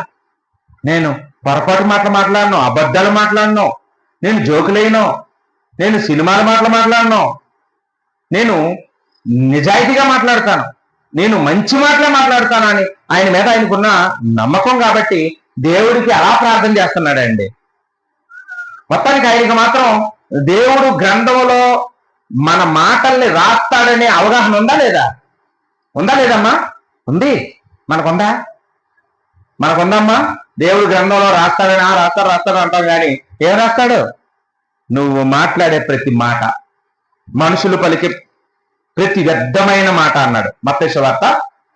నేను పొరపాటు మాటలు మాట్లాడను, అబద్ధాలు మాట్లాడను, నేను జోకులేను, నేను సినిమాల మాటలు మాట్లాడను, నేను నిజాయితీగా మాట్లాడతాను, నేను మంచి మాటలే మాట్లాడతాను అని ఆయన మీద ఆయనకున్న నమ్మకం. కాబట్టి దేవుడికి అలా ప్రార్థన చేస్తున్నాడండి. మొత్తానికి ఆయనకి మాత్రం దేవుడు గ్రంథంలో మన మాటల్ని రాస్తాడనే అవగాహన ఉందా లేదా? ఉందా లేదమ్మా? ఉంది. మనకుందమ్మా? దేవుడు గ్రంథంలో రాస్తాడని రాస్తాడు అంటాం, కానీ ఏం రాస్తాడు? నువ్వు మాట్లాడే ప్రతి మాట, మనుషులు పలికే ప్రతి వ్యర్థమైన మాట అన్నాడు మత్తయి సువార్త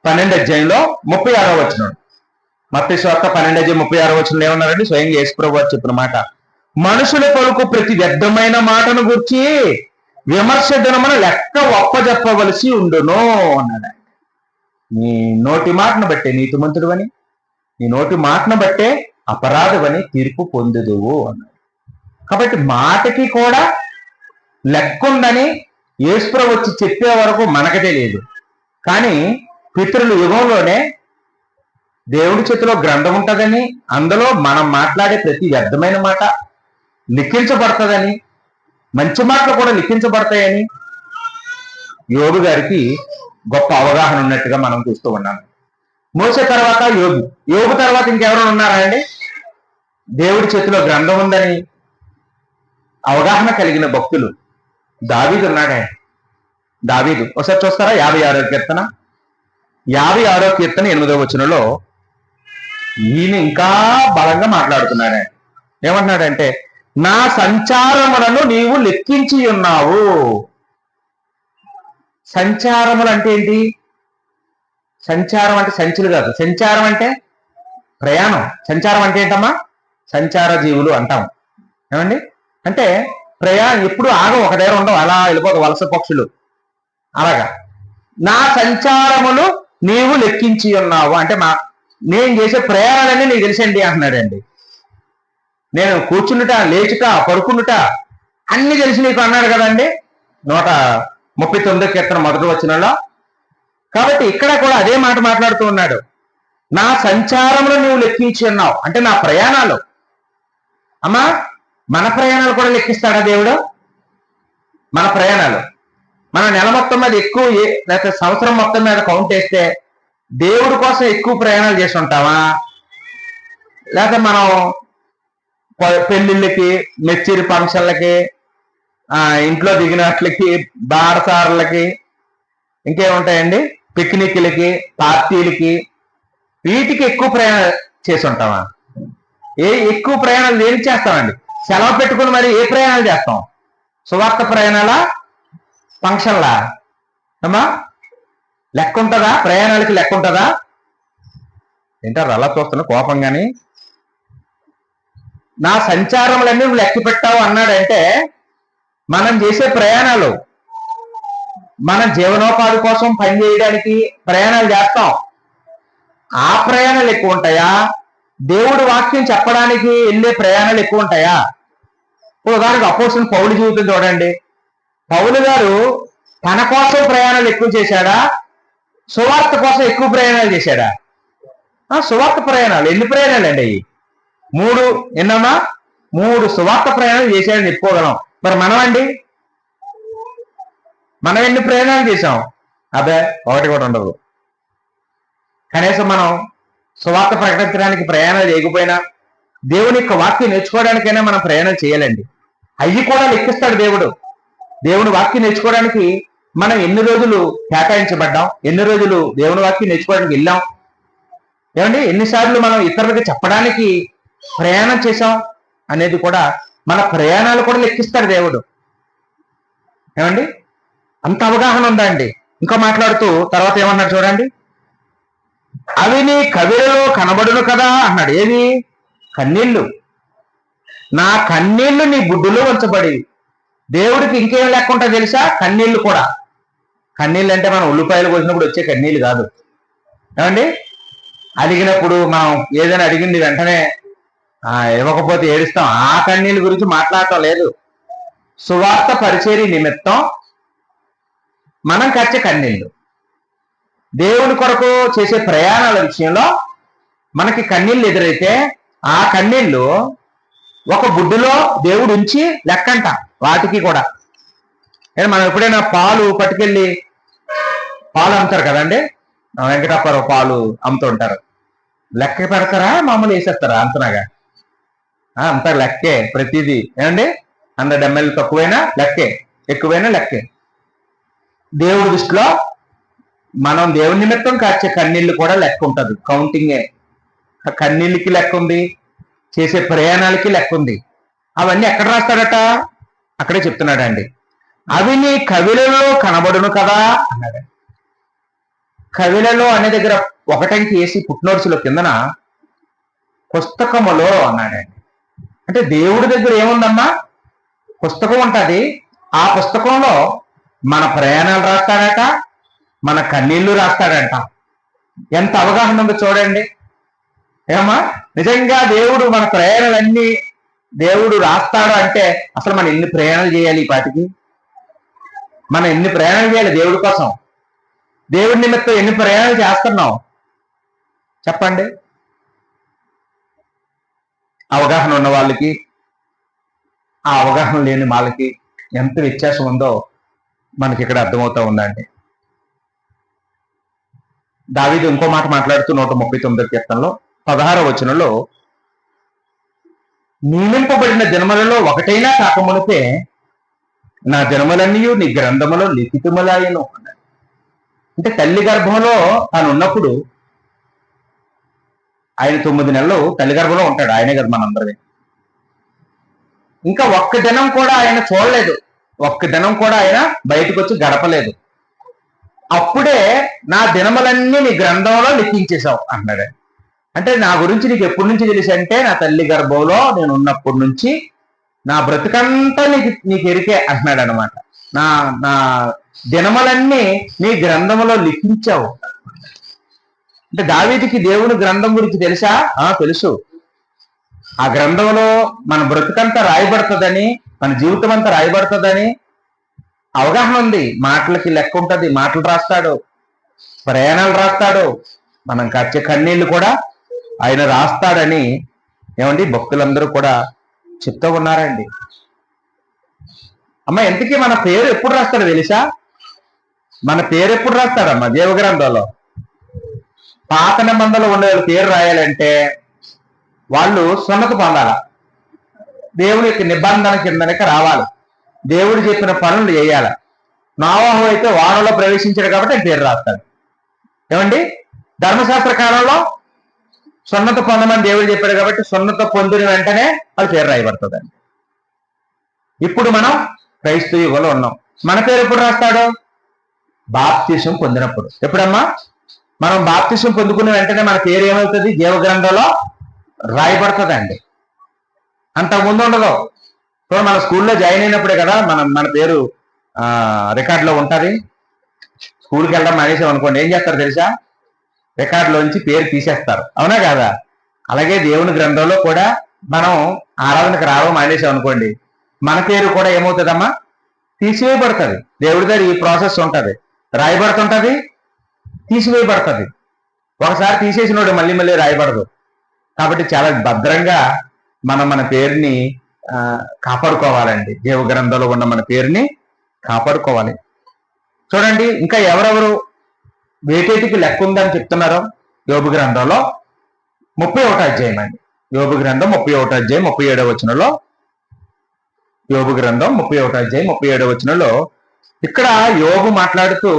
12:36. మత్తయి సువార్త 12:36 ఏమన్నారండి? స్వయంగా యేసుప్రభువు వారు చెప్పిన మాట, మనుషుల పలుకు ప్రతి వ్యర్థమైన మాటను గురించి విమర్శ దినమున లెక్క ఒప్పజెప్పవలసి ఉండును అన్నాడు. నీ నోటి మాటను బట్టే నీతిమంతుడువని, నీ నోటి మాటను బట్టే అపరాధమని తీర్పు పొందుదువు అన్నాడు. కాబట్టి మాటకి కూడా లెక్కుందని యేసుప్రభువు వచ్చి చెప్పే వరకు మనకు తెలియదు. కానీ పితరుల యుగంలోనే దేవుడి చేతిలో గ్రంథం ఉంటుందని, అందులో మనం మాట్లాడే ప్రతి వ్యర్థమైన మాట లిఖించబడుతుందని, మంచి మాటలు కూడా లిఖించబడతాయని యోబు గారికి గొప్ప అవగాహన ఉన్నట్టుగా మనం చూస్తూ ఉన్నాం. మోసే తర్వాత యోబు తర్వాత ఇంకెవరైనా ఉన్నారా అండి? దేవుడి చేతిలో గ్రంథం ఉందని అవగాహన కలిగిన భక్తులు దావీదు ఉన్నాడే. దావీదు ఒకసారి చూస్తారా? 56వ కీర్తన 8వ వచనంలో ఈయన ఇంకా బలంగా మాట్లాడుతున్నాడే. ఏమంటున్నాడంటే, నా సంచారములను నీవు లెక్కించి ఉన్నావు. సంచారములు అంటే ఏంటి? సంచారం అంటే సంచులు కాదు. సంచారం అంటే ప్రయాణం. సంచారం అంటే ఏంటమ్మా? సంచార జీవులు అంటాం, ఏమండి? అంటే ప్రయాణం ఎప్పుడు ఆగం, ఒక దగ్గర ఉండవు, అలా వెళ్ళిపోతాం వలస పక్షులు అలాగా. నా సంచారములు నీవు లెక్కించి ఉన్నావు అంటే నేను చేసే ప్రయాణాలన్నీ నీకు తెలుసండి అంటున్నాడండి. నేను కూర్చుండుట, లేచుట, పడుకుండుట అన్ని తెలిసి నీకు అన్నాడు కదండి 139వ కీర్తన 1వ వచనంలో. కాబట్టి ఇక్కడ కూడా అదే మాట మాట్లాడుతూ ఉన్నాడు. నా సంచారములు నువ్వు లెక్కించి ఉన్నావు అంటే నా ప్రయాణాలు. అమ్మా, మన ప్రయాణాలు కూడా లెక్కిస్తాడా దేవుడు? మన ప్రయాణాలు, మన నెల మొత్తం మీద ఎక్కువ లేకపోతే సంవత్సరం మొత్తం మీద కౌంట్ వేస్తే దేవుడి కోసం ఎక్కువ ప్రయాణాలు చేసి ఉంటావా? లేకపోతే మనం పెళ్లిళ్ళకి, మెచ్చిరి ఫంక్షన్లకి, ఇంట్లో దిగినట్లకి, బారసార్లకి, ఇంకేముంటాయండి, పిక్నిక్లకి, పార్టీలకి, వీటికి ఎక్కువ ప్రయాణాలు చేసి ఉంటామా? ఎక్కువ ప్రయాణాలు దేనికి చేస్తామండి? సెలవు పెట్టుకుని మరి ఏ ప్రయాణాలు చేస్తాం? సువార్త ప్రయాణాలా, ఫంక్షన్లా? అమ్మా, లెక్క ఉంటుందా? ప్రయాణాలకి లెక్క ఉంటుందా? ఏంటారు అలా చూస్తున్నా కోపంగాని? నా సంచారములన్నీ నువ్వు లెక్క పెట్టావు అన్నాడంటే మనం చేసే ప్రయాణాలు, మన జీవనోపాధి కోసం పనిచేయడానికి ప్రయాణాలు చేస్తాం. ఆ ప్రయాణాలు ఎక్కువ ఉంటాయా? దేవుడి వాక్యం చెప్పడానికి వెళ్ళే ప్రయాణాలు ఎక్కువ ఉంటాయా? ఉదాహరణకు అపోస్తలుడైన పౌలు జీవితం చూడండి. పౌలు గారు తన కోసం ప్రయాణాలు ఎక్కువ చేశాడా? సువార్త కోసం ఎక్కువ ప్రయాణాలు చేశాడా? సువార్త ప్రయాణాలు. ఎన్ని ప్రయాణాలు అండి అవి? 3. ఎన్నమ్మా? 3 సువార్త ప్రయాణాలు చేశాడని చెప్పుకోగలం. మరి మనమండి, మనం ఎన్ని ప్రయాణాలు చేశాం? అదే ఒకటి కూడా ఉండదు. కనీసం మనం సువార్త ప్రకటించడానికి ప్రయాణాలు చేయకపోయినా దేవుని యొక్క వాక్యం నేర్చుకోవడానికైనా మనం ప్రయాణం చేయాలండి. అవి కూడా లెక్కిస్తాడు దేవుడు. దేవుని వాక్యం నేర్చుకోవడానికి మనం ఎన్ని రోజులు కేటాయించబడ్డాం, ఎన్ని రోజులు దేవుని వాక్యం నేర్చుకోవడానికి వెళ్ళాం, ఏమండి ఎన్నిసార్లు మనం ఇతరులకు చెప్పడానికి ప్రయాణం చేశాం అనేది కూడా, మన ప్రయాణాలు కూడా లెక్కిస్తాడు దేవుడు. ఏమండి అంత అవగాహన ఉందా అండి. ఇంకా మాట్లాడుతూ తర్వాత ఏమన్నాడు చూడండి, అవి నీ కవిలలో కనబడును కదా అన్నాడు. ఏది? కన్నీళ్లు. నా కన్నీళ్లు నీ బుడ్డులో ఉంచబడి. దేవుడికి ఇంకేం లేకుండా తెలుసా? కన్నీళ్లు కూడా. కన్నీళ్ళు అంటే మనం ఉల్లిపాయలు కోసినప్పుడు వచ్చే కన్నీళ్ళు కాదు. ఏమండి అడిగినప్పుడు మనం ఏదైనా అడిగింది వెంటనే ఇవ్వకపోతే ఏడుస్తాం, ఆ కన్నీళ్ళ గురించి మాట్లాడటం లేదు. సువార్త పరిచర్య నిమిత్తం మనం ఖర్చే కన్నీళ్ళు. దేవుడి కొరకు చేసే ప్రయాణాల విషయంలో మనకి కన్నీళ్ళు ఎదురైతే ఆ కన్నీళ్ళు ఒక బుడ్డులో దేవుడు ఉంచి లెక్కంట వాటికి కూడా. మనం ఎప్పుడైనా పాలు పట్టుకెళ్ళి పాలు అమ్ముతారు కదండి, వెంకటాపురం పాలు అమ్ముతుంటారు, లెక్క పెడతారా మామూలు వేసేస్తారా? అంతనాగా అంతా లెక్కే ప్రతిదీ. ఏమండి 100 ml తక్కువైనా లెక్కే, ఎక్కువైనా లెక్కే. దేవుడి దృష్టిలో మనం దేవుని నిమిత్తం కాచే కన్నీళ్ళు కూడా లెక్క ఉంటుంది, కౌంటింగే. కన్నీళ్ళకి లెక్క ఉంది, చేసే ప్రయాణాలకి లెక్క ఉంది. అవన్నీ ఎక్కడ రాస్తాడట? అక్కడే చెప్తున్నాడండి. అవి నీ కవిలలో కనబడును కదా అన్నాడు. కవిలలో అనే దగ్గర ఒకటంకి వేసి పుట్టినోర్సులో కిందన పుస్తకములో అన్నాడండి. అంటే దేవుడి దగ్గర ఏముందమ్మా? పుస్తకం ఉంటుంది. ఆ పుస్తకంలో మన ప్రయాణాలు రాస్తాడట, మన కన్నీళ్లు రాస్తాడంట. ఎంత అవగాహన ఉందో చూడండి. ఏమా నిజంగా దేవుడు మన ప్రయాణాలన్నీ దేవుడు రాస్తాడు అంటే అసలు మనం ఎన్ని ప్రయాణాలు చేయాలి? ఈ పాటికి మనం ఎన్ని ప్రయాణాలు చేయాలి దేవుడి కోసం? దేవుడి నిమిత్తం ఎన్ని ప్రయాణాలు చేస్తున్నాం చెప్పండి. అవగాహన ఉన్న వాళ్ళకి, ఆ అవగాహన లేని వాళ్ళకి ఎంత వ్యత్యాసం ఉందో మనకి ఇక్కడ అర్థమవుతా ఉందండి. దావీదు ఇంకో మాట మాట్లాడుతూ 139వ కీర్తనలో 16వ వచనంలో, నియమింపబడిన జన్మలలో ఒకటైనా కాకమునిపే నా జన్మలన్నీ నీ గ్రంథములో లిఖితములాయను అన్నాడు. అంటే తల్లి గర్భంలో తాను ఉన్నప్పుడు, ఆయన 9 నెలలు తల్లి గర్భంలో ఉంటాడు, ఆయనే కదా మనందరినీ. ఇంకా ఒక్క దినం కూడా ఆయన చూడలేదు, ఒక్క దినం కూడా ఆయన బయటకు వచ్చి గడపలేదు. అప్పుడే నా దినములన్నీ నీ గ్రంథంలో లిఖించేశావు అన్నాడు. అంటే నా గురించి నీకు ఎప్పటి నుంచి తెలిసి అంటే, నా తల్లి గర్భంలో నేను ఉన్నప్పటి నుంచి నా బ్రతుకంతా నీకు ఎరికే అంటున్నాడు అనమాట. నా నా దినములన్నీ నీ గ్రంథములో లిఖించావు. అంటే దావీదుకి దేవుని గ్రంథం గురించి తెలుసా? తెలుసు. ఆ గ్రంథంలో మన బ్రతుకంతా రాయబడుతుందని, మన జీవితం అంతా రాయబడుతుందని అవగాహన ఉంది. మాటలకి లెక్క ఉంటుంది, మాటలు రాస్తాడు, ప్రయాణాలు రాస్తాడు, మనం కచ్చే కన్నీళ్లు కూడా ఆయన రాస్తాడని ఏమండి భక్తులందరూ కూడా చెప్తూ ఉన్నారండి. అమ్మ ఎంతకీ మన పేరు ఎప్పుడు రాస్తాడో తెలుసా? మన పేరు ఎప్పుడు రాస్తాడమ్మా దేవగ్రంథంలో? పాత నిబంధనలో ఉండే పేరు రాయాలంటే వాళ్ళు సున్నతి పొందాల, దేవుడి యొక్క నిబంధన కిందనక రావాలి, దేవుడు చెప్పిన పనులు చేయాలి. నోవహు అయితే వానలో ప్రవేశించాడు కాబట్టి ఆయన పేరు రాస్తాడు. ఏమండి ధర్మశాస్త్ర కాలంలో సున్నత పొందమని దేవుడు చెప్పాడు కాబట్టి సున్నత పొందిన వెంటనే వాళ్ళ పేరు రాయబడుతుందండి. ఇప్పుడు మనం క్రైస్తవ యుగంలో ఉన్నాం. మన పేరు ఎప్పుడు రాస్తాడు? బాప్తిసం పొందినప్పుడు. ఎప్పుడమ్మా? మనం బాప్తిసం పొందుకున్న వెంటనే మన పేరు ఏమవుతుంది? జీవగ్రంథంలో రాయబడుతుందండి. అంతకుముందు ఉండదు. సో మన స్కూల్లో జాయిన్ అయినప్పుడే కదా మన పేరు రికార్డులో ఉంటుంది. స్కూల్కి వెళ్ళడం మానేసాం అనుకోండి, ఏం చేస్తారు తెలుసా? రికార్డులోంచి పేరు తీసేస్తారు, అవునా కాదా? అలాగే దేవుని గ్రంథంలో కూడా మనం ఆరాధనకు రావడం మానేసాం అనుకోండి, మన పేరు కూడా ఏమవుతుందమ్మా? తీసివేయబడుతుంది. దేవుడి దగ్గర ఈ ప్రాసెస్ ఉంటుంది, రాయబడుతుంటది, తీసివేయబడుతుంది. ఒకసారి తీసేసినోడు మళ్ళీ మళ్ళీ రాయబడదు. కాబట్టి చాలా భద్రంగా మన పేరుని కాపాడుకోవాలండి. దేవ గ్రంథంలో ఉన్న మన పేరుని కాపాడుకోవాలి. చూడండి ఇంకా ఎవరెవరు వేటేటికి లెక్క ఉందని చెప్తున్నారో యోబు గ్రంథంలో 31వ అధ్యాయం అండి. యోబు గ్రంథం 31వ అధ్యాయం 37వ వచనంలో, యోబు గ్రంథం 31వ అధ్యాయం 37వ వచనంలో, ఇక్కడ యోబు మాట్లాడుతూ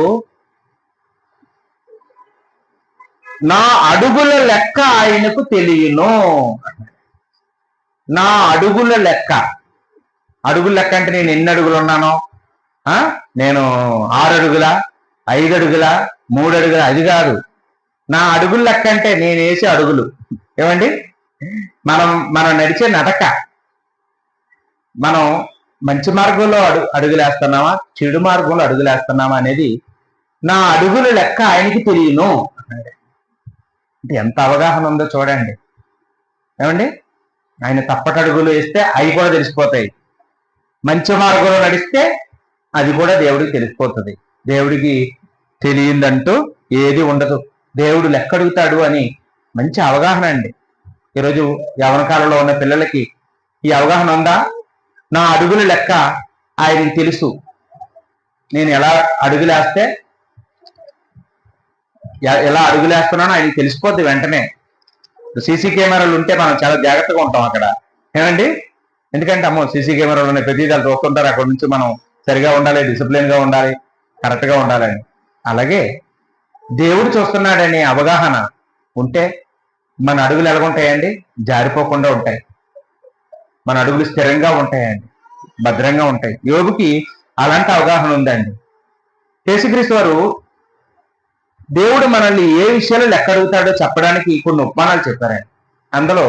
నా అడుగుల లెక్క ఆయనకు తెలియను. నా అడుగుల లెక్క, అడుగుల లెక్క అంటే నేను ఎన్ని అడుగులు ఉన్నానో, నేను 6 అడుగుల 5 అడుగుల 3 అడుగుల, అది కాదు. నా అడుగుల లెక్క అంటే నేను వేసే అడుగులు. ఏమండి, మనం నడిచే నడక, మనం మంచి మార్గంలో అడుగులేస్తున్నామా, చెడు మార్గంలో అడుగులేస్తున్నామా అనేది నా అడుగుల లెక్క ఆయనకి తెలియను. అంటే ఎంత అవగాహన ఉందో చూడండి. ఏమండి, ఆయన తప్పటడుగులు వేస్తే అవి కూడా తెలిసిపోతాయి. మంచి మార్గంలో నడిస్తే అది కూడా దేవుడికి తెలిసిపోతుంది. దేవుడికి తెలియందంటూ ఏది ఉండదు. దేవుడు లెక్క అడుగుతాడు అని మంచి అవగాహన అండి. ఈరోజు యవ్వన కాలంలో ఉన్న పిల్లలకి ఈ అవగాహన ఉందా? నా అడుగుల లెక్క ఆయనకి తెలుసు. నేను ఎలా అడుగులేస్తే, ఎలా అడుగులేస్తున్నానో ఆయనకి తెలిసిపోద్ది వెంటనే. సీసీ కెమెరాలు ఉంటే మనం చాలా జాగ్రత్తగా ఉంటాం అక్కడ. ఏమండి, ఎందుకంటే అమ్మో సీసీ కెమెరాలు ఉన్నాయి, ప్రతిదాలు చూస్తుంటారు, అక్కడ నుంచి మనం సరిగా ఉండాలి, డిసిప్లిన్ గా ఉండాలి, కరెక్ట్ గా ఉండాలని. అలాగే దేవుడు చూస్తున్నాడనే అవగాహన ఉంటే మన అడుగులు ఎలాగుంటాయండి? జారిపోకుండా ఉంటాయి. మన అడుగులు స్థిరంగా ఉంటాయండి, భద్రంగా ఉంటాయి. యోబుకి అలాంటి అవగాహన ఉందండి. యేసుక్రీస్తు వారు దేవుడు మనల్ని ఏ విషయాలు లెక్క అడుగుతాడో చెప్పడానికి కొన్ని ఉపమానాలు చెప్పారండి. అందులో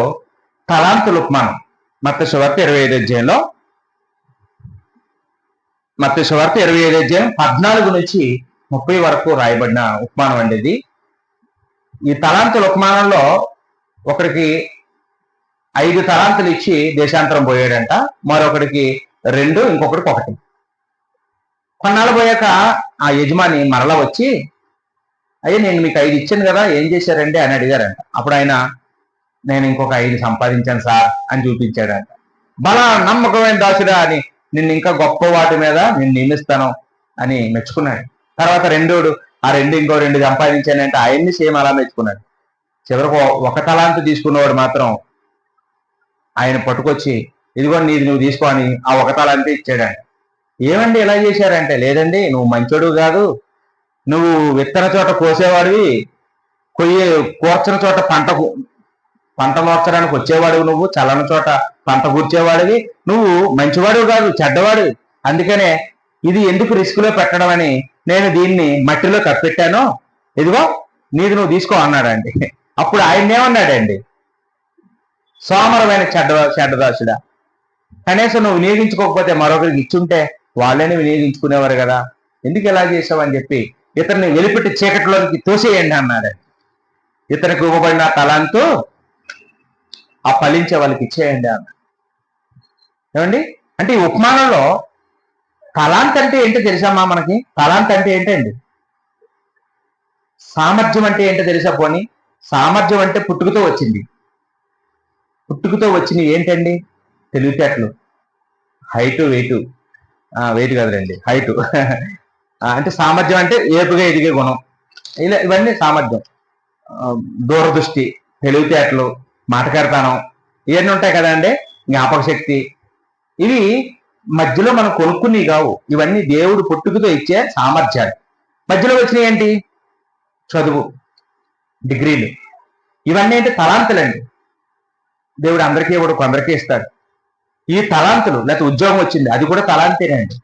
తలాంతుల ఉపమానం మత్తయి సువార్త 25వ అధ్యాయంలో, మత్తయి సువార్త 25వ అధ్యాయం 14 నుంచి 30 వరకు రాయబడిన ఉపమానం అండి ఇది. ఈ తలాంతుల ఉపమానంలో ఒకరికి 5 తలాంతులు ఇచ్చి దేశాంతరం పోయాడంట, మరొకడికి 2, ఇంకొకటికి 1. కొన్నాళ్ళు పోయాక ఆ యజమాని మరలా వచ్చి, అయ్యే నేను మీకు 5 ఇచ్చాను కదా, ఏం చేశారండి అని అడిగారంట. అప్పుడు ఆయన, నేను ఇంకొక 5 సంపాదించాను సార్ అని చూపించాడంట. బలా నమ్మకమైన దాసుడా అని, నిన్ను ఇంకా గొప్ప వాటి మీద నేను నియమిస్తాను అని మెచ్చుకున్నాడు. తర్వాత రెండోడు, ఆ 2 ఇంకో 2 సంపాదించానంటే ఆయన్ని సేమ్ అలా మెచ్చుకున్నాడు. చివరికి 1 తలాంతు తీసుకున్నవాడు మాత్రం ఆయన పట్టుకొచ్చి, ఇదిగో నీది నువ్వు తీసుకో అని ఆ 1 తలాంతే ఇచ్చాడంట. ఏమండి ఇలా చేశారంటే, లేదండి నువ్వు మంచోడు కాదు, నువ్వు విత్తన చోట కోసేవాడివి, కూర్చని చోట పంట మోర్చడానికి వచ్చేవాడు, నువ్వు చల్లని చోట పంట కూర్చేవాడివి, నువ్వు మంచివాడు కాదు చెడ్డవాడు, అందుకనే ఇది ఎందుకు రిస్క్ లో పెట్టడం అని నేను దీన్ని మట్టిలో కప్పెట్టాను, ఇదిగో నీది నువ్వు తీసుకో అన్నాడండి. అప్పుడు ఆయన ఏమన్నాడండి, సోమరమైన చెడ్డదాసుడా, కనీసం నువ్వు వినియోగించుకోకపోతే మరొకరికి ఇచ్చుంటే వాళ్ళని వినియోగించుకునేవారు కదా, ఎందుకు ఇలా చేసావని చెప్పి ఇతన్ని వెలిపెట్టి చీకటిలోకి తోసేయండి అన్నాడు. ఇతనికి ఇవ్వబడిన తలాంతు ఆ ఫలించే వాళ్ళకి ఇచ్చేయండి అన్నాడు. ఏమండి, అంటే ఈ ఉపమానంలో తలాంత్ అంటే ఏంటో తెలుసమ్మా మనకి? తలాంత్ అంటే ఏంటండి? సామర్థ్యం అంటే ఏంటో తెలుసా? పోనీ సామర్థ్యం అంటే పుట్టుకతో వచ్చింది. పుట్టుకతో వచ్చినవి ఏంటండి? తెలివితేటలు, హైటు వెయిటు, వెయిట్ కాదులేండి హైటు. అంటే సామర్థ్యం అంటే ఏపుగా ఎదిగే గుణం, ఇలా ఇవన్నీ సామర్థ్యం. దూరదృష్టి, తెలివితేటలు, మాటకారితనం, ఇవన్నీ ఉంటాయి కదండి. జ్ఞాపక శక్తి, ఇవి మధ్యలో మనం కొనుక్కునేవి కావు. ఇవన్నీ దేవుడు పుట్టుకతో ఇచ్చే సామర్థ్యాలు. మధ్యలో వచ్చినవి ఏంటి? చదువు, డిగ్రీలు, ఇవన్నీ అంటే తలాంతులండి. దేవుడు అందరికీ ఇవ్వడు, కొందరికీ ఇస్తాడు. ఈ తలాంతులు, లేకపోతే ఉద్యోగం వచ్చింది, అది కూడా తలాంతేనండి.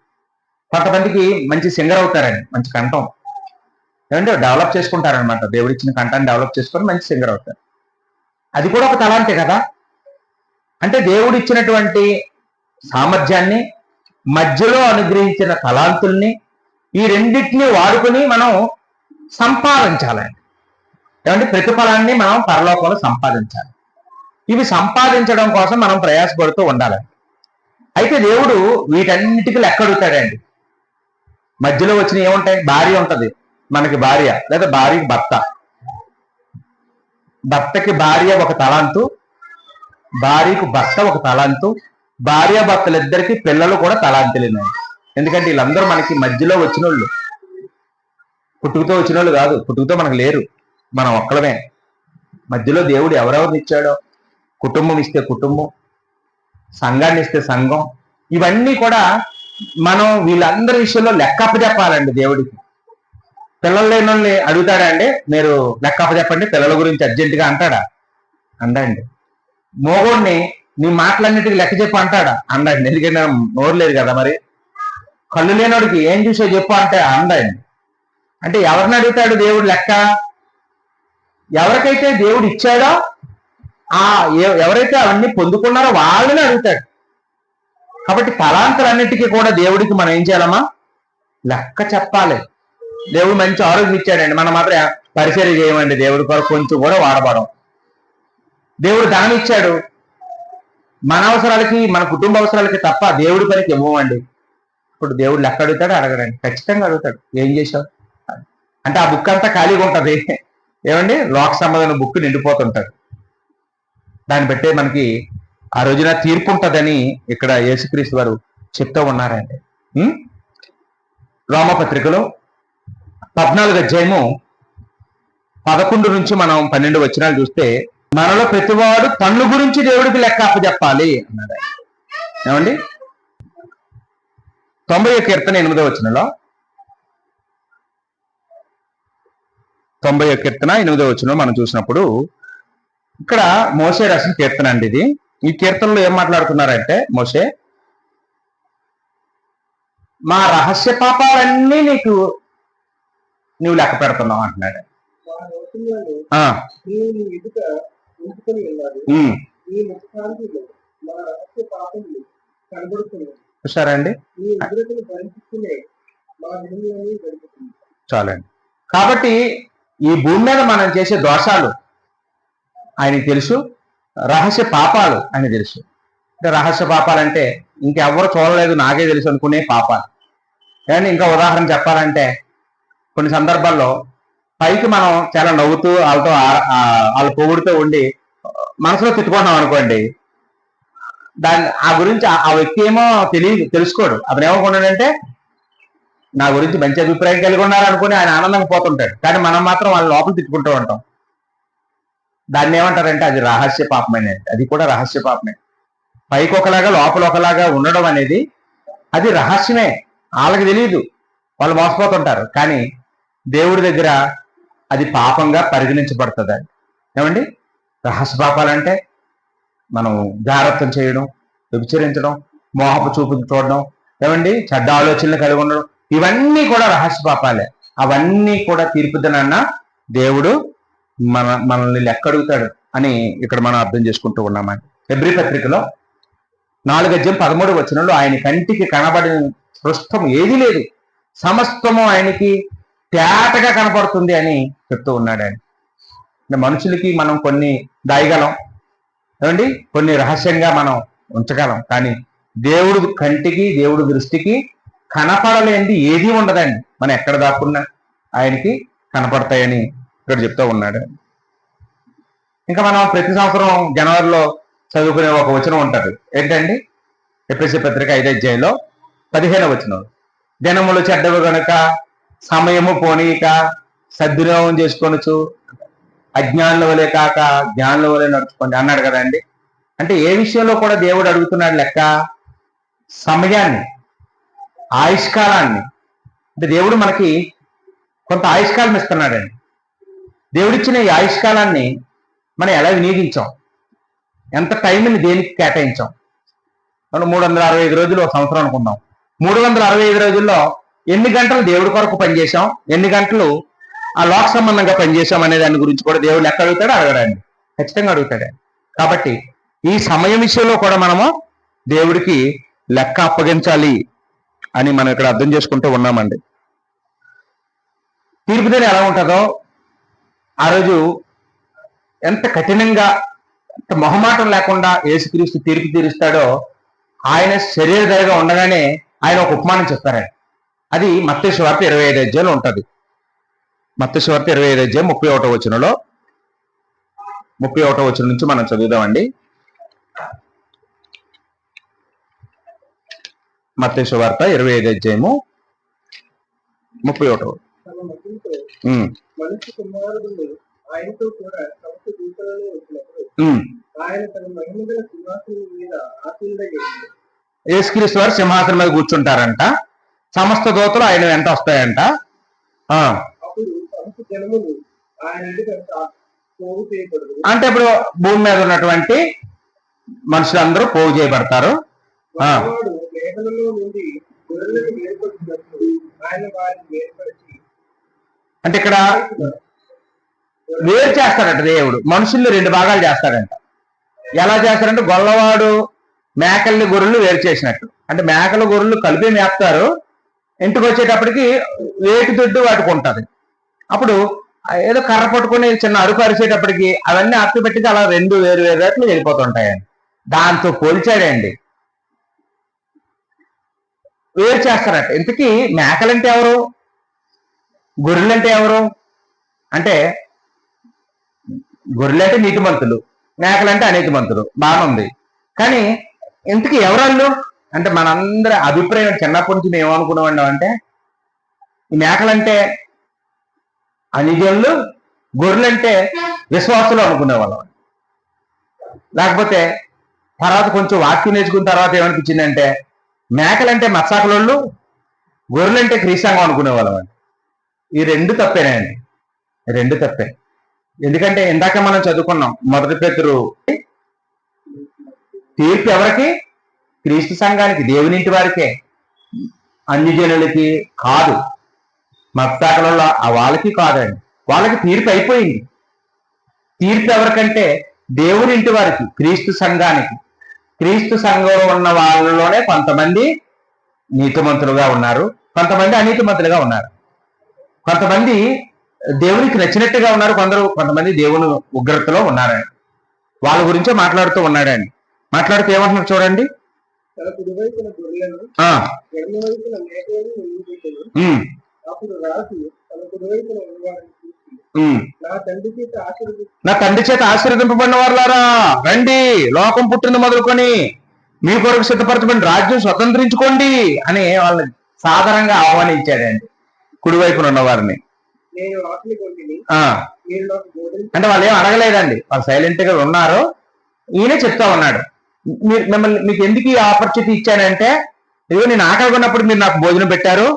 కొంతమందికి మంచి సింగర్ అవుతారండి, మంచి కంఠం, ఏమంటే డెవలప్ చేసుకుంటారనమాట. దేవుడు ఇచ్చిన కంఠాన్ని డెవలప్ చేసుకొని మంచి సింగర్ అవుతారు, అది కూడా ఒక తలాంతే కదా. అంటే దేవుడు ఇచ్చినటువంటి సామర్థ్యాన్ని, మధ్యలో అనుగ్రహించిన తలాంతుల్ని, ఈ రెండింటినీ వాడుకొని మనం సంపాదించాలండి. ఏమంటే ప్రతిఫలాన్ని మనం పరలోకంలో సంపాదించాలి. ఇవి సంపాదించడం కోసం మనం ప్రయాసపడుతూ ఉండాలండి. అయితే దేవుడు వీటన్నిటికీ లెక్క అడుగుతాడండి. మధ్యలో వచ్చిన ఏముంటాయి? భార్య ఉంటది మనకి, భార్య లేదా భార్యకి భర్త, భర్తకి భార్య ఒక తలాంతు, భార్యకు భర్త ఒక తలాంతు, భార్య భర్తలిద్దరికి పిల్లలు కూడా తలాంతులేనండి. ఎందుకంటే వీళ్ళందరూ మనకి మధ్యలో వచ్చిన వాళ్ళు, పుట్టుకతో వచ్చిన వాళ్ళు కాదు. పుట్టుకతో మనకు లేరు, మనం ఒక్కడమే. మధ్యలో దేవుడు ఎవరెవరిని ఇచ్చాడో, కుటుంబం ఇస్తే కుటుంబం, సంఘాన్ని ఇస్తే సంఘం, ఇవన్నీ కూడా మనం వీళ్ళందరి విషయంలో లెక్కప్ప చెప్పాలండి దేవుడికి. పిల్లలు లేని వాళ్ళని అడుగుతాడా అండి, మీరు లెక్కప్ప చెప్పండి పిల్లల గురించి అర్జెంటుగా అంటాడా? అండండి. మోగోడిని నీ మాటలన్నిటికీ లెక్క చెప్పు అంటాడా? అండండి. ఎందుకంటే నోరు లేదు కదా. మరి కళ్ళు లేనోడికి ఏం చూసో చెప్పు అంటే అండండి. అంటే ఎవరిని అడుగుతాడు దేవుడు లెక్క? ఎవరికైతే దేవుడు ఇచ్చాడో ఎవరైతే అవన్నీ పొందుకున్నారో వాళ్ళని అడుగుతాడు. కాబట్టి తలాంతలన్నిటికీ కూడా దేవుడికి మనం ఏం చేయాలమ్మా? లెక్క చెప్పాలి. దేవుడు మంచి ఆరోగ్యం ఇచ్చాడండి, మనం మాత్రం పరిచర్య చేయమండి దేవుడి కొరకు కొంచెం కూడా వాడబడం. దేవుడు ధనం ఇచ్చాడు, మన అవసరాలకి మన కుటుంబ అవసరాలకి తప్ప దేవుడి పనికి ఇవ్వమండి. ఇప్పుడు దేవుడు లెక్క అడుగుతాడు? అడగడండి. ఖచ్చితంగా అడుగుతాడు, ఏం చేశావు అంటే. ఆ బుక్ అంతా ఖాళీగా ఉంటది ఏమండి, లోక సంబంధమైన బుక్ నిండిపోతుంటాడు. దాన్ని బట్టే మనకి ఆ రోజున తీర్పు ఉంటుందని ఇక్కడ యేసుక్రీస్తు వారు చెప్తూ ఉన్నారండి. రోమపత్రికలో 14వ అధ్యాయము 11 నుంచి మనం 12 వచనాలు చూస్తే, మనలో ప్రతివాడు తన్ను గురించి దేవుడికి లెక్క అప్పచెప్పాలి అన్నాడు. ఏమండి 90వ కీర్తన 8వ వచనంలో, 90వ కీర్తన 8వ వచనంలో మనం చూసినప్పుడు, ఇక్కడ మోషే రాసిన కీర్తన అండి ఇది. ఈ కీర్తనలో ఏం మాట్లాడుతున్నారంటే, మోషే మా రహస్య పాపాలన్నీ నువ్వు లెక్క పెడుతున్నావు అంటున్నాడు. చూసారండి, చాలండి. కాబట్టి ఈ భూమి మీద మనం చేసే దోషాలు ఆయనకి తెలుసు, రహస్య పాపాలు ఆయన తెలుసు. అంటే రహస్య పాపాలంటే ఇంకెవ్వరు చూడలేదు నాకే తెలుసు అనుకునే పాపాలు. కానీ ఇంకా ఉదాహరణ చెప్పాలంటే, కొన్ని సందర్భాల్లో పైకి మనం చాలా నవ్వుతూ వాళ్ళ పొగుడుతూ ఉండి మనసులో తిట్టుకుంటున్నాం అనుకోండి, ఆ గురించి ఆ వ్యక్తి ఏమో తెలుసుకోడు. అతను ఏమనుకున్నాడంటే నా గురించి మంచి అభిప్రాయం కలిగి ఉన్నారు అనుకుని ఆయన ఆనందంగా పోతుంటాడు. కానీ మనం మాత్రం వాళ్ళ లోపల తిట్టుకుంటూ ఉంటాం. దాన్ని ఏమంటారంటే అది రహస్య పాపమే. అది కూడా రహస్య పాపమే. పైకి ఒకలాగా లోపల ఒకలాగా ఉండడం అనేది అది రహస్యమే. వాళ్ళకి తెలియదు, వాళ్ళు మోసపోతుంటారు. కానీ దేవుడి దగ్గర అది పాపంగా పరిగణించబడుతుంది. ఏమండి, రహస్య పాపాలంటే మనం జాగ్రత్తం చేయడం, వ్యభిచరించడం, మోహపు చూపు చూడడం, ఏమండి చెడ్డ ఆలోచనలు కలిగి ఉండడం, ఇవన్నీ కూడా రహస్య పాపాలే. అవన్నీ కూడా తీర్పుదనన్న దేవుడు మనల్ని లెక్క అడుగుతాడు అని ఇక్కడ మనం అర్థం చేసుకుంటూ ఉన్నామండి. హెబ్రీ పత్రికలో 4వ అధ్యాయం 13వ వచనంలో, ఆయన కంటికి కనబడిన స్పృష్టం ఏది లేదు, సమస్తము ఆయనకి తేటగా కనపడుతుంది అని చెప్తూ ఉన్నాడు. ఆయన మనుషులకి మనం కొన్ని దాయగలం, ఏమండి కొన్ని రహస్యంగా మనం ఉంచగలం. కానీ దేవుడు కంటికి, దేవుడు దృష్టికి కనపడలేనిది ఏది ఉండదండి. మనం ఎక్కడ దాక్కున్నా ఆయనకి కనపడతాయని ఇక్కడ చెప్తూ ఉన్నాడు. ఇంకా మనం ప్రతి సంవత్సరం జనవరిలో చదువుకునే ఒక వచనం ఉంటుంది. ఏంటండి, ఎఫెసీ పత్రిక 5వ అధ్యాయంలో 15వ వచనం, దినములు చెడ్డవి గనుక సమయము పోనీక సద్వినియోగం చేసుకొనొచ్చు, అజ్ఞానుల వలె కాక జ్ఞానుల వలె నడుచుకోండి అన్నాడు కదండి. అంటే ఏ విషయంలో కూడా దేవుడు అడుగుతున్నాడు లెక్క? సమయాన్ని, ఆయుష్కాలాన్ని. అంటే దేవుడు మనకి కొంత ఆయుష్కాలం ఇస్తున్నాడండి. దేవుడిచ్చిన ఈ ఆయుష్కాలాన్ని మనం ఎలా వినియోగించాం, ఎంత టైంని దేనికి కేటాయించాం. మనం 365 రోజులు ఒక సంవత్సరం అనుకుందాం. 365 రోజుల్లో ఎన్ని గంటలు దేవుడి కొరకు పనిచేసాం, ఎన్ని గంటలు ఆ లోక సంబంధంగా పనిచేసాం అనే దాని గురించి కూడా దేవుడు లెక్క అడుగుతాడు, అడగడండి, ఖచ్చితంగా అడుగుతాడు. కాబట్టి ఈ సమయం విషయంలో కూడా మనము దేవుడికి లెక్క అప్పగించాలి అని మనం ఇక్కడ అర్థం చేసుకుంటూ ఉన్నామండి. తీర్పుదిన ఎలా ఉంటుందో, ఆ రోజు ఎంత కఠినంగా, ఎంత మొహమాటం లేకుండా యేసుక్రీస్తు తీర్పు తీరుస్తాడో, ఆయన శరీరధారిగా ఉండగానే ఆయన ఒక ఉపమానం చెప్తారండి. అది మత్తయి సువార్త 25వ అధ్యాయంలో ఉంటుంది. మత్తయి సువార్త 25వ అధ్యాయం 31వ వచనంలో, 31వ వచనం నుంచి మనం చదువుదామండి. మత్తయి సువార్త 25వ అధ్యాయము 31వ. మనిషి కుమారుడు ఆయనతో కూడా సమస్త దూతలలో వచ్చినప్పుడు ఆయన తన మహిమ గల సింహాసనం మీద ఆసీనుడై ఉన్నాడు. యేసుక్రీస్తు వారు సింహాసనం మీద కూర్చుంటారంట, సమస్త దూతలు ఆయన వెంట వస్తాయంట. అప్పుడు సమస్త జనములు ఆయన ఎదుట పోగు చేయబడదు. అంటే ఇప్పుడు భూమి మీద ఉన్నటువంటి మనుషులందరూ పోగు చేయబడతారు. వాడు మేఘలలో నుండి గొర్రెలను వేర్పరిచినప్పుడు ఆయన వారిని వేర్పరిచి అంటే ఇక్కడ వేరు చేస్తాడంట దేవుడు, మనుషుల్ని రెండు భాగాలు చేస్తాడంట. ఎలా చేస్తాడంటే గొల్లవాడు మేకల్ని గొర్రెలు వేరు చేసినట్టు, అంటే మేకలు గొర్రెలు కలిపి మేపుతారు. ఇంటికి వచ్చేటప్పటికి వేటి దొడ్డు వాటికి ఉంటుంది. అప్పుడు ఏదో కర్ర పట్టుకుని చిన్న అరుపు అరిచేటప్పటికి అవన్నీ అప్పు పెట్టి అలా రెండు వేరు వేరు రేట్లు వెళ్ళిపోతుంటాయండి. దాంతో పోల్చాడండి, వేరు చేస్తారట. ఇంతకీ మేకలంటే ఎవరు, గొర్రెలంటే ఎవరు అంటే గొర్రెలంటే నీతిమంతులు, మేకలంటే అనీతిమంతులు. బాగుంది. కానీ ఇంతకీ ఎవరాళ్ళు అంటే మనందరి అభిప్రాయం చిన్నప్పటి నుంచి మేము ఏమనుకున్నాం అంటే ఈ మేకలంటే అనిజనులు, గొర్రెలంటే విశ్వాసులు అనుకునేవాళ్ళం. లేకపోతే తర్వాత కొంచెం వాక్యం నేర్చుకున్న తర్వాత ఏమనిపించిందంటే మేకలంటే మత్సాకులోళ్ళు, గొర్రెలంటే క్రీస్తాంగం అనుకునేవాళ్ళం అండి. ఈ రెండు తప్పేనండి, రెండు తప్పే. ఎందుకంటే ఇందాక మనం చదువుకున్నాం 1 పేతురు, తీర్పు ఎవరికి? క్రీస్తు సంఘానికి, దేవునింటి వారికే, అన్యజనులకి కాదు. మత్సాకులలో వాళ్ళకి కాదండి, వాళ్ళకి తీర్పు అయిపోయింది. తీర్పు ఎవరికంటే దేవునింటి వారికి, క్రీస్తు సంఘానికి. క్రీస్తు సంఘంలో ఉన్న వాళ్ళలోనే కొంతమంది నీతిమంతులుగా ఉన్నారు, కొంతమంది అనీతిమంతులుగా ఉన్నారు. కొంతమంది దేవునికి నచ్చినట్టుగా ఉన్నారు, కొంతమంది దేవుని ఉగ్రతలో ఉన్నారండి. వాళ్ళ గురించే మాట్లాడుతూ ఉన్నాడండి. మాట్లాడుతూ ఏమంటున్నారు చూడండి. తన కుడివైపున గొర్రెలను ఎడమ వైపున మేకలను నిలబెట్టెను. అప్పుడు రాజు తన కుడివైపున ఉన్నవారిని చూసి నా తండ్రి చేత ఆశీర్వదింపబడిన వారులారా రండి, లోకం పుట్టింది మొదలుకొని మీ కొరకు సిద్ధపరచబడిన రాజ్యం స్వతంత్రించుకోండి అని వాళ్ళని సాధారణంగా ఆహ్వానించాడండి కుడివైపున ఉన్న వారిని. అంటే వాళ్ళు ఏం అడగలేదండి, వాళ్ళు సైలెంట్ గా ఉన్నారు. ఈయనే చెప్తా ఉన్నాడు, మీకు ఎందుకు ఈ ఆపర్చునిటీ ఇచ్చానంటే, ఇదిగో నేను ఆకలి ఉన్నప్పుడు మీరు నాకు భోజనం పెట్టారు,